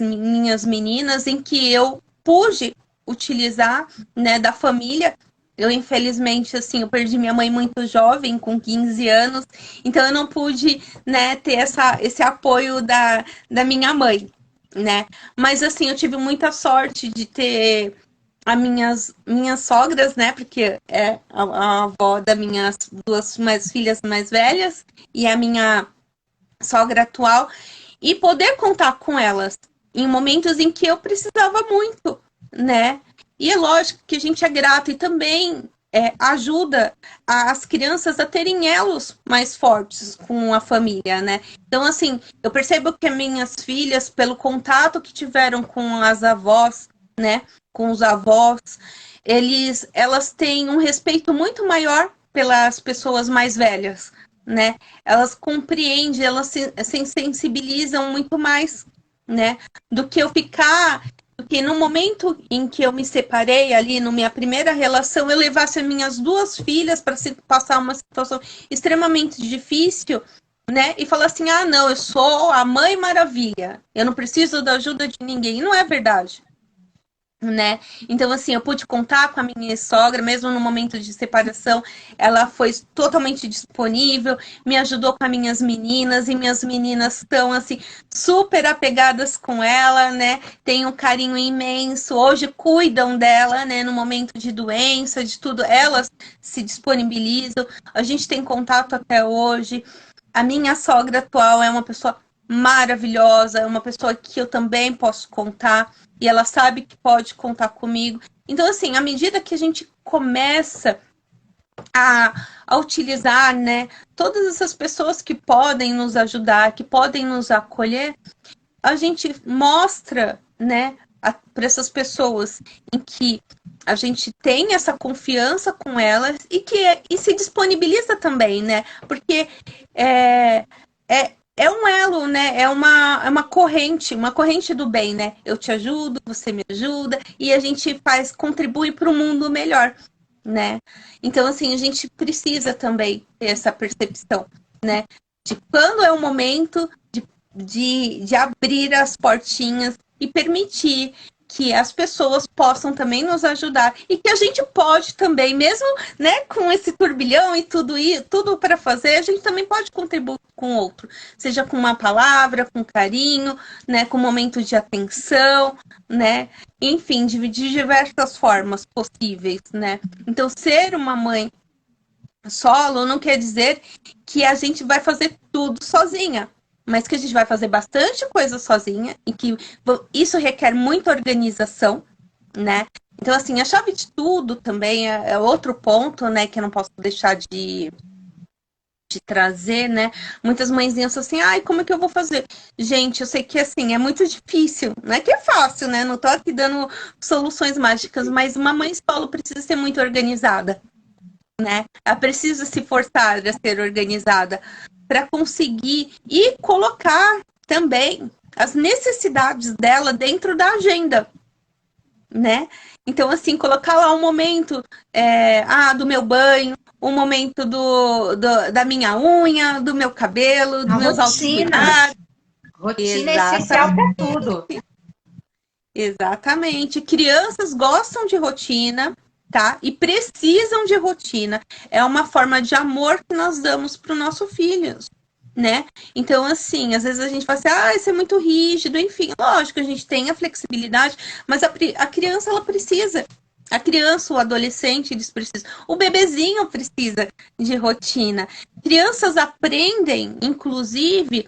meninas, em que eu pude utilizar, né, da família. Eu, infelizmente, assim, eu perdi minha mãe muito jovem, com 15 anos, então eu não pude, né, ter esse apoio da minha mãe, né? Mas, assim, eu tive muita sorte de ter as minhas sogras, né? Porque é a avó das minhas duas filhas mais velhas e a minha sogra atual, e poder contar com elas em momentos em que eu precisava muito, né? E é lógico que a gente é grato e também ajuda as crianças a terem elos mais fortes com a família, né? Então, assim, eu percebo que as minhas filhas, pelo contato que tiveram com as avós, né? Com os avós, elas têm um respeito muito maior pelas pessoas mais velhas, né? Elas compreendem, elas se sensibilizam muito mais, né? Do que no momento em que eu me separei ali, na minha primeira relação, eu levasse as minhas duas filhas para passar uma situação extremamente difícil, né? E falar assim, ah, não, eu sou a mãe maravilha, eu não preciso da ajuda de ninguém. E não é verdade, né? Então, assim, eu pude contar com a minha sogra, mesmo no momento de separação, ela foi totalmente disponível, me ajudou com as minhas meninas, e minhas meninas estão, assim, super apegadas com ela, né? Tem um carinho imenso, hoje cuidam dela, né? No momento de doença, de tudo, elas se disponibilizam, a gente tem contato até hoje. A minha sogra atual é uma pessoa maravilhosa, é uma pessoa que eu também posso contar, e ela sabe que pode contar comigo. Então, assim, à medida que a gente começa a utilizar, né, todas essas pessoas que podem nos ajudar, que podem nos acolher, a gente mostra, né, para essas pessoas em que a gente tem essa confiança com elas e se disponibiliza também, né, porque é um elo, né? É uma corrente do bem, né? Eu te ajudo, você me ajuda, e a gente contribui para um mundo melhor, né? Então, assim, a gente precisa também ter essa percepção, né? De quando é o momento de abrir as portinhas e permitir que as pessoas possam também nos ajudar e que a gente pode também, mesmo, né, com esse turbilhão e tudo para fazer, a gente também pode contribuir com o outro, seja com uma palavra, com carinho, né, com um momento de atenção, né, enfim, de diversas formas possíveis, né. Então, ser uma mãe solo não quer dizer que a gente vai fazer tudo sozinha, mas que a gente vai fazer bastante coisa sozinha e que isso requer muita organização, né? Então, assim, a chave de tudo também é outro ponto, né, que eu não posso deixar de trazer, né? Muitas mãezinhas assim, ai, como é que eu vou fazer? Gente, eu sei que, assim, é muito difícil, não é que é fácil, né? Não tô aqui dando soluções mágicas, mas uma mãe solo precisa ser muito organizada, né? Ela precisa se forçar a ser organizada para conseguir e colocar também as necessidades dela dentro da agenda, né? Então, assim, colocar lá um momento do meu banho, um momento da minha unha, do meu cabelo, dos meus autocuidados. Rotina é essencial para tudo. Exatamente. Crianças gostam de rotina, tá? E precisam de rotina. É uma forma de amor que nós damos para o nosso filho, né? Então, assim, às vezes a gente fala assim, isso é muito rígido, enfim, lógico, a gente tem a flexibilidade, mas a criança, ela precisa. A criança, o adolescente, eles precisam. O bebezinho precisa de rotina. Crianças aprendem, inclusive,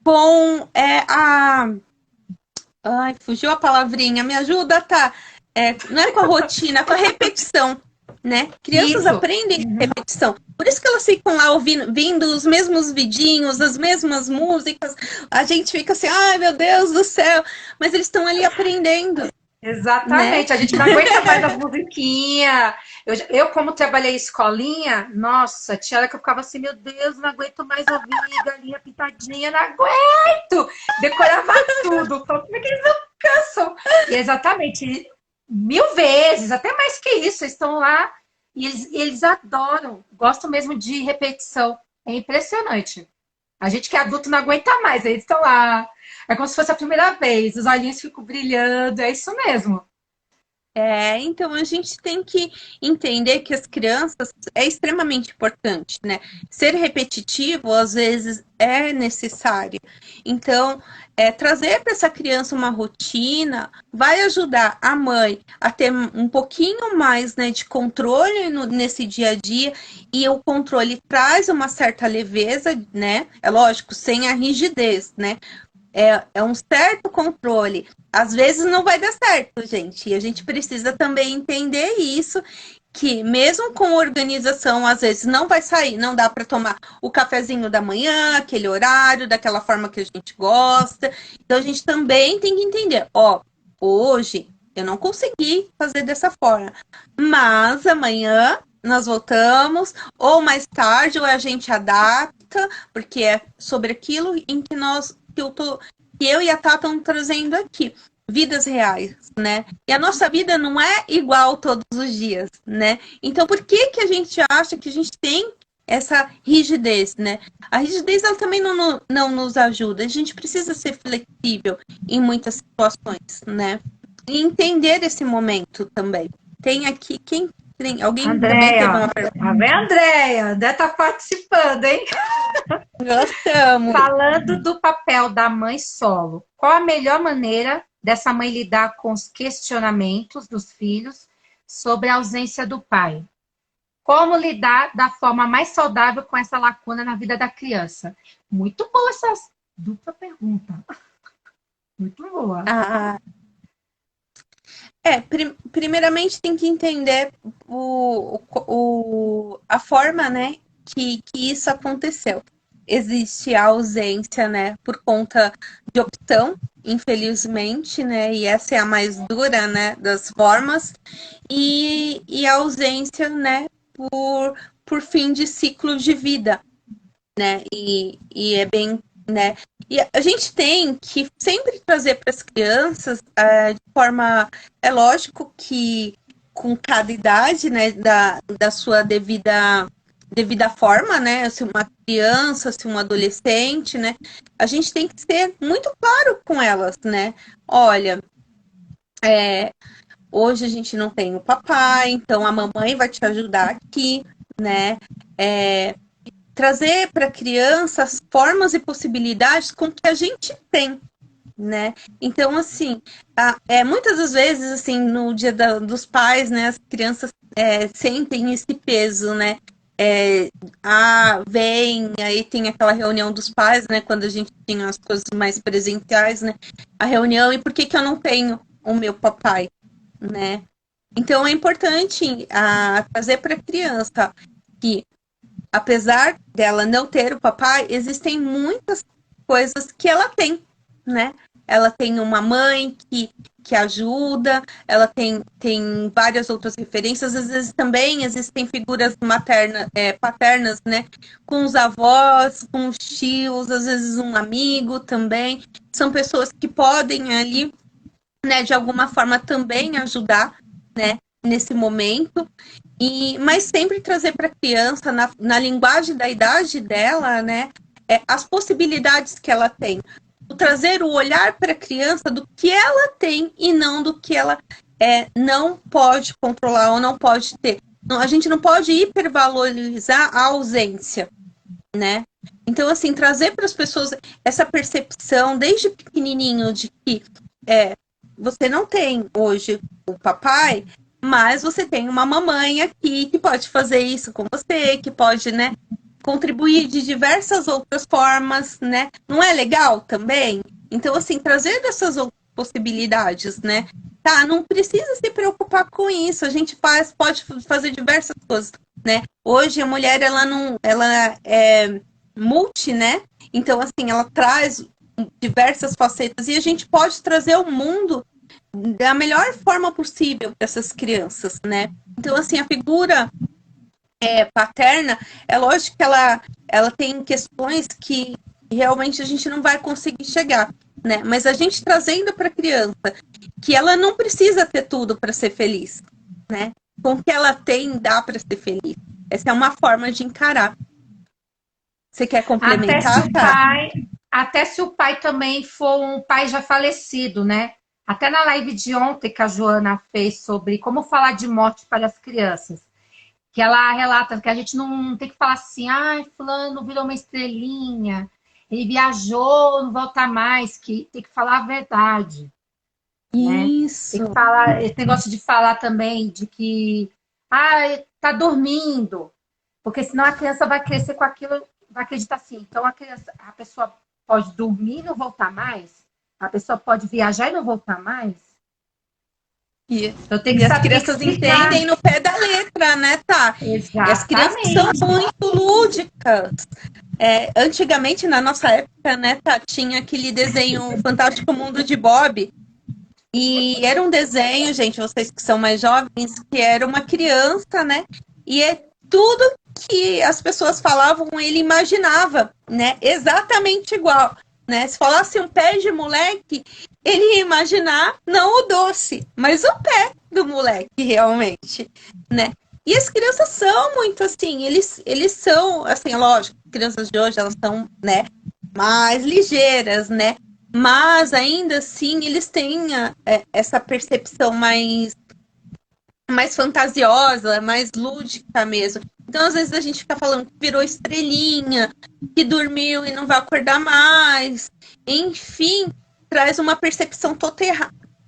com Ai, fugiu a palavrinha, me ajuda, tá? Não é com a rotina, é com a repetição, né? Crianças aprendem com repetição. Por isso que elas ficam lá ouvindo os mesmos vidinhos, as mesmas músicas. A gente fica assim, ai meu Deus do céu. Mas eles estão ali aprendendo, né? Exatamente, a gente não aguenta mais as musiquinhas. Como trabalhei em escolinha, nossa, tinha hora que eu ficava assim, meu Deus, não aguento mais ouvir galinha pintadinha, não aguento! Decorava tudo. Falei, como é que eles não cansam? E exatamente, 1000 vezes, até mais que isso, eles estão lá e eles adoram, gostam mesmo de repetição. É impressionante. A gente que é adulto não aguenta mais, eles estão lá. É como se fosse a primeira vez, os olhinhos ficam brilhando, é isso mesmo. Então a gente tem que entender que as crianças é extremamente importante, né? Ser repetitivo às vezes é necessário. Então, trazer para essa criança uma rotina vai ajudar a mãe a ter um pouquinho mais, né, de controle nesse dia a dia, e o controle traz uma certa leveza, né? É lógico, sem a rigidez, né? É um certo controle. Às vezes não vai dar certo, gente. E a gente precisa também entender isso, que mesmo com organização, às vezes não vai sair, não dá para tomar o cafezinho da manhã, aquele horário, daquela forma que a gente gosta. Então a gente também tem que entender, ó, hoje eu não consegui fazer dessa forma, mas amanhã nós voltamos, ou mais tarde, ou a gente adapta, porque é sobre aquilo em que que eu e a Tá estamos trazendo aqui, vidas reais, né? E a nossa vida não é igual todos os dias, né? Então, por que que a gente acha que a gente tem essa rigidez, né? A rigidez, ela também não nos ajuda. A gente precisa ser flexível em muitas situações, né? E entender esse momento também. Tem aqui, alguém também teve Andréia, uma pergunta? tá vendo, Andréia? André tá participando, hein? Gostamos. Falando do papel da mãe solo, qual a melhor maneira dessa mãe lidar com os questionamentos dos filhos sobre a ausência do pai? Como lidar da forma mais saudável com essa lacuna na vida da criança? Muito boa essa dupla pergunta. Muito boa. Ah, primeiramente tem que entender a forma, né, que isso aconteceu. Existe a ausência, né, por conta de opção, infelizmente, né, e essa é a mais dura, né, das formas, e a ausência, né, por fim de ciclo de vida, né, e é bem, né, e a gente tem que sempre trazer para as crianças de forma, é lógico que com cada idade, né, da sua devida forma, né, se uma criança, se um adolescente, né, a gente tem que ser muito claro com elas, né, olha, hoje a gente não tem o papai, então a mamãe vai te ajudar aqui, né, trazer para a criança as formas e possibilidades com que a gente tem, né? Então, assim, muitas das vezes, assim, no dia dos pais, né, as crianças sentem esse peso, né? Vem, aí tem aquela reunião dos pais, né? Quando a gente tinha as coisas mais presenciais, né? A reunião, e por que que eu não tenho o meu papai, né? Então, é importante trazer para a criança que apesar dela não ter o papai, existem muitas coisas que ela tem, né? Ela tem uma mãe que ajuda, ela tem várias outras referências, às vezes também existem figuras paternas, né? Com os avós, com os tios, às vezes um amigo também. São pessoas que podem ali, né, de alguma forma também ajudar, né, nesse momento. Mas sempre trazer para a criança, na linguagem da idade dela, né, as possibilidades que ela tem. Trazer o olhar para a criança do que ela tem e não do que ela não pode controlar ou não pode ter. A gente não pode hipervalorizar a ausência, né? Então, assim, trazer para as pessoas essa percepção desde pequenininho de que você não tem hoje o papai, mas você tem uma mamãe aqui que pode fazer isso com você, que pode, né, contribuir de diversas outras formas, né? Não é legal também? Então, assim, trazer dessas outras possibilidades, né? Tá, não precisa se preocupar com isso, a gente pode fazer diversas coisas, né? Hoje a mulher, ela é multi, né? Então, assim, ela traz diversas facetas e a gente pode trazer o mundo da melhor forma possível para essas crianças, né? Então, assim, a figura paterna, é lógico que ela tem questões que realmente a gente não vai conseguir chegar, né? Mas a gente trazendo para a criança que ela não precisa ter tudo para ser feliz, né? Com o que ela tem, dá para ser feliz. Essa é uma forma de encarar. Você quer complementar, tá? Até se o pai também for um pai já falecido, né? Até na live de ontem que a Joana fez sobre como falar de morte para as crianças, que ela relata que a gente não tem que falar assim, ai, fulano virou uma estrelinha, ele viajou, não volta mais, que tem que falar a verdade, né? Tem Isso. que falar, esse negócio de falar também de que, tá dormindo, porque senão a criança vai crescer com aquilo, vai acreditar assim. Então a pessoa pode dormir e não voltar mais, a pessoa pode viajar e não voltar mais. E, Eu tenho e que as saber, tem que crianças explicar. entendem no pé da letra, né, tá? E as crianças são Exatamente. muito lúdicas. Antigamente, na nossa época, né, tá, tinha aquele desenho Fantástico Mundo de Bob. E era um desenho, gente, vocês que são mais jovens, que era uma criança, né? E tudo que as pessoas falavam, ele imaginava, né? Exatamente igual, né? Se falasse um pé de moleque, ele ia imaginar não o doce, mas o pé do moleque, realmente, né? E as crianças são muito assim, eles são, assim, lógico, crianças de hoje, elas são, né, mais ligeiras, né? Mas ainda assim eles têm essa percepção mais fantasiosa, mais lúdica mesmo. Então, às vezes, a gente fica falando que virou estrelinha, que dormiu e não vai acordar mais. Enfim, traz uma percepção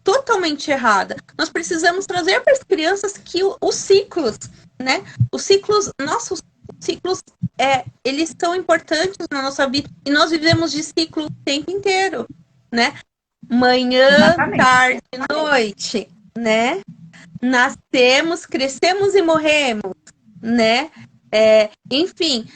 totalmente errada. Nós precisamos trazer para as crianças que os ciclos, né? Os ciclos, nossos ciclos, eles são importantes na nossa vida e nós vivemos de ciclo o tempo inteiro, né? Manhã, Exatamente. tarde, noite, né? Nascemos, crescemos e morremos, né? Enfim,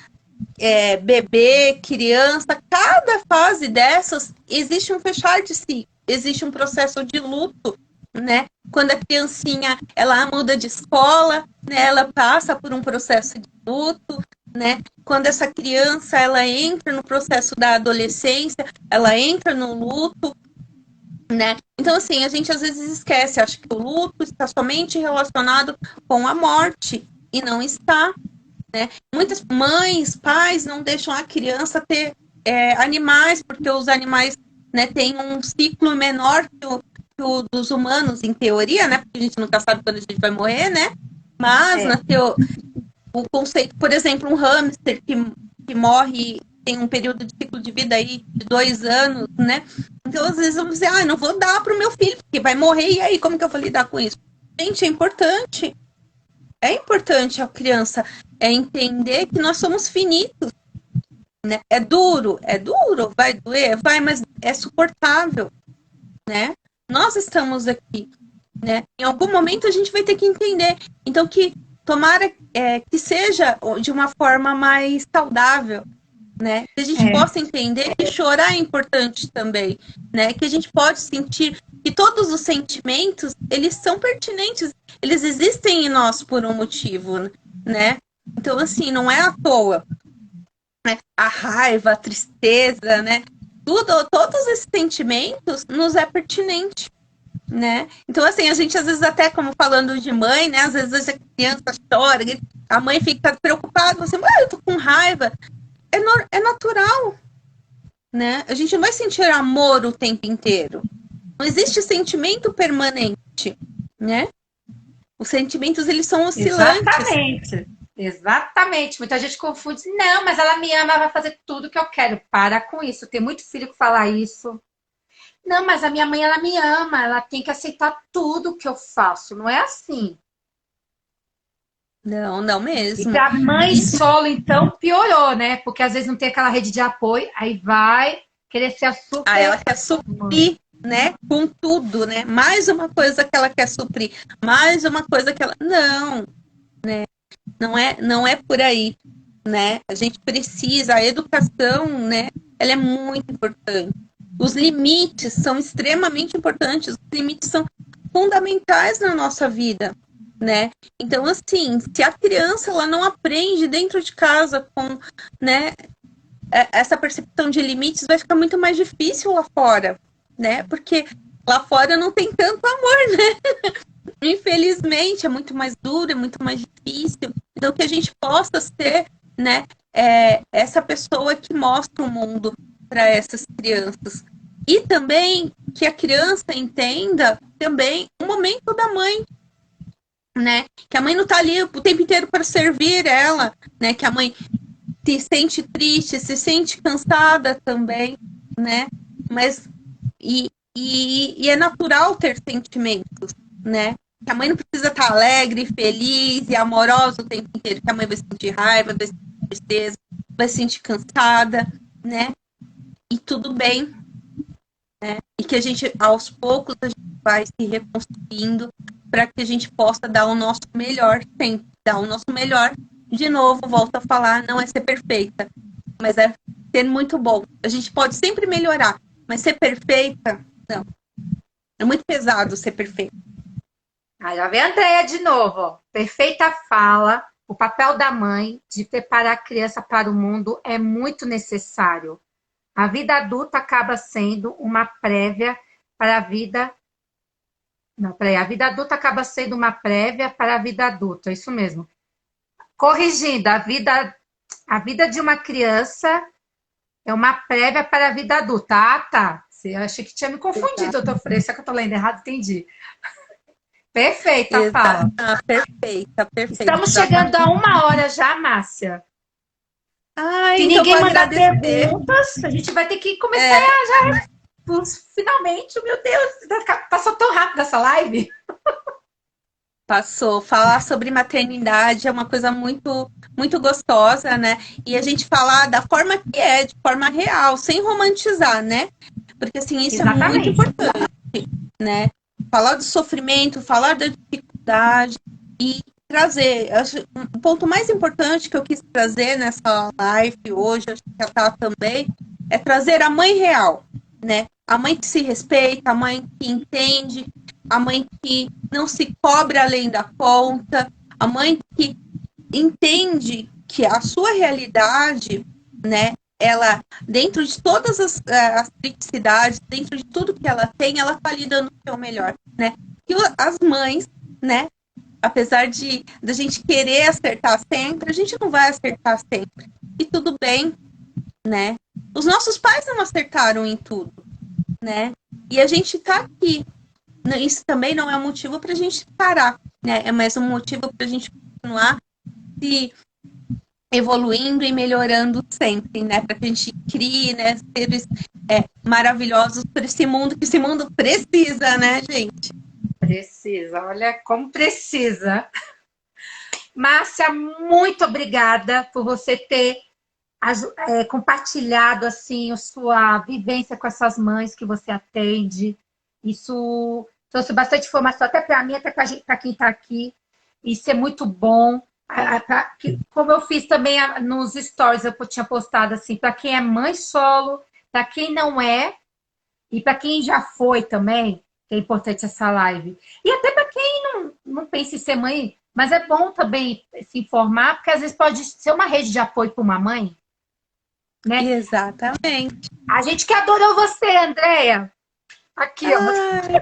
bebê, criança, cada fase dessas existe um fechar de si, existe um processo de luto, né? Quando a criancinha ela muda de escola, né? Ela passa por um processo de luto, né? Quando essa criança ela entra no processo da adolescência, ela entra no luto, né? Então, assim, a gente às vezes esquece, acha que o luto está somente relacionado com a morte, e não está, né? Muitas mães, pais não deixam a criança ter animais, porque os animais, né, têm um ciclo menor que o dos humanos, em teoria, né? Porque a gente nunca sabe quando a gente vai morrer, né? Mas o conceito, por exemplo, um hamster que morre tem um período de ciclo de vida aí de 2 anos, né? Então, às vezes, vamos dizer, não vou dar para o meu filho, porque vai morrer, e aí, como que eu vou lidar com isso? Gente, é importante. É importante a criança entender que nós somos finitos, né? É duro, vai doer, vai, mas é suportável, né? Nós estamos aqui, né? Em algum momento a gente vai ter que entender. Então, que tomara que seja de uma forma mais saudável, né? Que a gente possa entender que chorar é importante também, né? Que a gente pode sentir que todos os sentimentos, eles são pertinentes, eles existem em nós por um motivo, né? Então, assim, não é à toa, né? A raiva, a tristeza, né? Todos esses sentimentos nos é pertinente, né? Então, assim, a gente às vezes até como falando de mãe, né? Às vezes a criança chora, a mãe fica preocupada, você, eu tô com raiva. É natural, né? A gente não vai sentir amor o tempo inteiro. Não existe sentimento permanente, né? Os sentimentos, eles são oscilantes. Exatamente. Exatamente. Muita gente confunde. Não, mas ela me ama, ela vai fazer tudo que eu quero. Para com isso. Tem muito filho que fala isso. Não, mas a minha mãe, ela me ama. Ela tem que aceitar tudo que eu faço. Não é assim. Não, não mesmo. E para mãe solo, então, piorou, né? Porque às vezes não tem aquela rede de apoio. Aí vai querer ser a super... Aí ela quer suprir, né? Com tudo, né? Mais uma coisa que ela quer suprir. Mais uma coisa que ela... Não, né? Não é por aí, né? A gente precisa, a educação, né? Ela é muito importante, Os limites são extremamente importantes, os limites são fundamentais na nossa vida, né? Então, assim, se a criança ela não aprende dentro de casa com, né, essa percepção de limites, vai ficar muito mais difícil lá fora, né? Porque lá fora não tem tanto amor, né? Infelizmente, é muito mais duro, é muito mais difícil. Então, que a gente possa ser, né, essa pessoa que mostra o mundo para essas crianças. E também que a criança entenda também o momento da mãe, né? Que a mãe não está ali o tempo inteiro para servir ela, né? Que a mãe se sente triste, se sente cansada também, né? Mas e é natural ter sentimentos, né? Que a mãe não precisa estar alegre, feliz e amorosa o tempo inteiro, que a mãe vai sentir raiva, vai sentir tristeza, vai se sentir cansada, né? E tudo bem, né? E que a gente, aos poucos, a gente vai se reconstruindo para que a gente possa dar o nosso melhor, sempre dar o nosso melhor. De novo, volto a falar, não é ser perfeita, mas é ser muito bom. A gente pode sempre melhorar, mas ser perfeita, não. É muito pesado ser perfeita. Aí já vem a Andréia de novo, ó. Perfeita fala. O papel da mãe de preparar a criança para o mundo é muito necessário. A vida adulta acaba sendo uma prévia para a vida. Não, peraí. A vida adulta acaba sendo uma prévia para a vida adulta. É isso mesmo. Corrigindo, a vida de uma criança é uma prévia para a vida adulta. Ah, tá. Você achei que tinha me confundido, doutor Freire. Será que eu estou lendo errado? Entendi. Perfeita fala. Perfeita. Estamos chegando a 1 hora já, Márcia. Ai, Se então ninguém mandar agradecer. perguntas, a gente vai ter que começar já. Finalmente, meu Deus, passou tão rápido essa live. Passou. Falar sobre maternidade é uma coisa muito, muito gostosa, né? E a gente falar da forma que é, de forma real, sem romantizar, né? Porque, assim, isso é muito importante, né? Falar do sofrimento, falar da dificuldade e trazer. O ponto mais importante que eu quis trazer nessa live hoje, acho que a Tá também, é trazer a mãe real, né? A mãe que se respeita, a mãe que entende, a mãe que não se cobra além da conta, a mãe que entende que a sua realidade, né, ela, dentro de todas as criticidades, dentro de tudo que ela tem, ela tá lhe dando o seu melhor, né? E as mães, né, apesar de a gente querer acertar sempre, a gente não vai acertar sempre. E tudo bem, né? Os nossos pais não acertaram em tudo, né? E a gente tá aqui. Isso também não é um motivo para a gente parar, né? É mais um motivo para a gente continuar se evoluindo e melhorando sempre, né? Para que a gente crie, né, seres maravilhosos para esse mundo, que esse mundo precisa, né, gente? Precisa, olha como precisa. Márcia, muito obrigada por você ter compartilhado assim a sua vivência com essas mães que você atende. Isso trouxe bastante informação até para mim, até para quem está aqui. Isso é muito bom. Como eu fiz também nos stories, eu tinha postado assim, para quem é mãe solo, para quem não é, e para quem já foi também, que é importante essa live. E até para quem não pensa em ser mãe, mas é bom também se informar, porque às vezes pode ser uma rede de apoio para uma mãe. Né? Exatamente. A gente que adorou você, Andréia. Aqui, ó.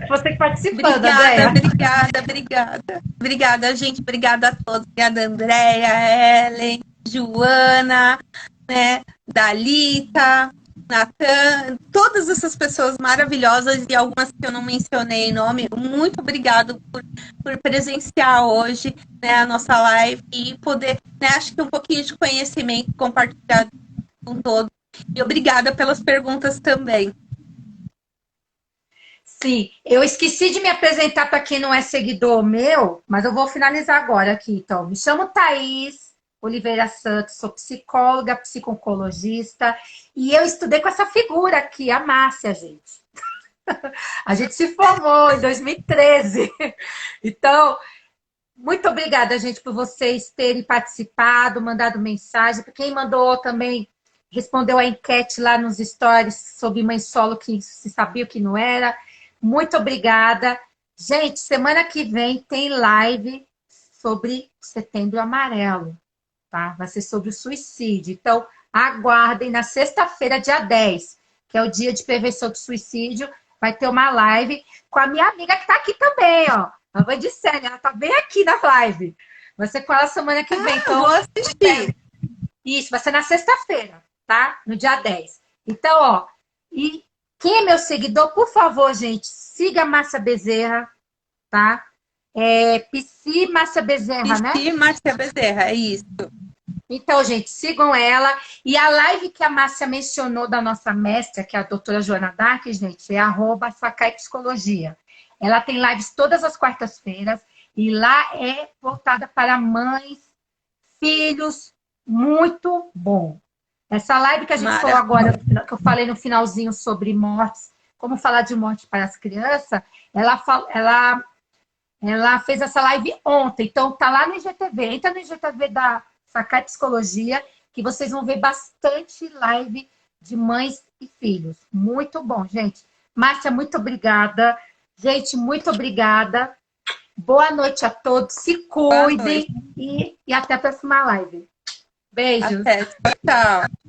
Você participando, Andréia. Obrigada, gente. Obrigada a todos. Obrigada, Andréia, Ellen, Joana, né, Dalita, Natan, todas essas pessoas maravilhosas e algumas que eu não mencionei em nome. Muito obrigado por presenciar hoje, né, a nossa live e poder, né, acho que um pouquinho de conhecimento compartilhado com todos. E obrigada pelas perguntas também. Sim, eu esqueci de me apresentar para quem não é seguidor meu, mas eu vou finalizar agora aqui. Então, me chamo Thaís Oliveira Santos, sou psicóloga, psico-oncologista, e eu estudei com essa figura aqui, a Márcia, gente. A gente se formou em 2013. Então, muito obrigada, gente, por vocês terem participado, mandado mensagem. Para quem mandou também respondeu a enquete lá nos stories sobre mãe solo, que se sabia o que não era. Muito obrigada. Gente, semana que vem tem live sobre Setembro Amarelo, tá? Vai ser sobre o suicídio. Então, aguardem na sexta-feira, dia 10, que é o dia de prevenção do suicídio. Vai ter uma live com a minha amiga que tá aqui também, ó. A Vandicene, ela tá bem aqui na live. Vai ser com ela semana que vem. Então, vou assistir. isso, vai ser na sexta-feira, tá? No dia 10. Então, ó, e quem é meu seguidor, por favor, gente, siga a Márcia Bezerra, tá? Psi Márcia Bezerra, né? Psi Márcia Bezerra, é isso. Então, gente, sigam ela. E a live que a Márcia mencionou da nossa mestra, que é a doutora Joana Dark, gente, é @sacaipsicologia. Ela tem lives todas as quartas-feiras e lá é voltada para mães, filhos, muito bom. Essa live que a gente falou agora, que eu falei no finalzinho sobre mortes, como falar de morte para as crianças, ela fez essa live ontem. Então, tá lá no IGTV. Entra no IGTV da Sakai Psicologia, que vocês vão ver bastante live de mães e filhos. Muito bom, gente. Márcia, muito obrigada. Gente, muito obrigada. Boa noite a todos. Se cuidem e até a próxima live. Beijos. Até. Tchau.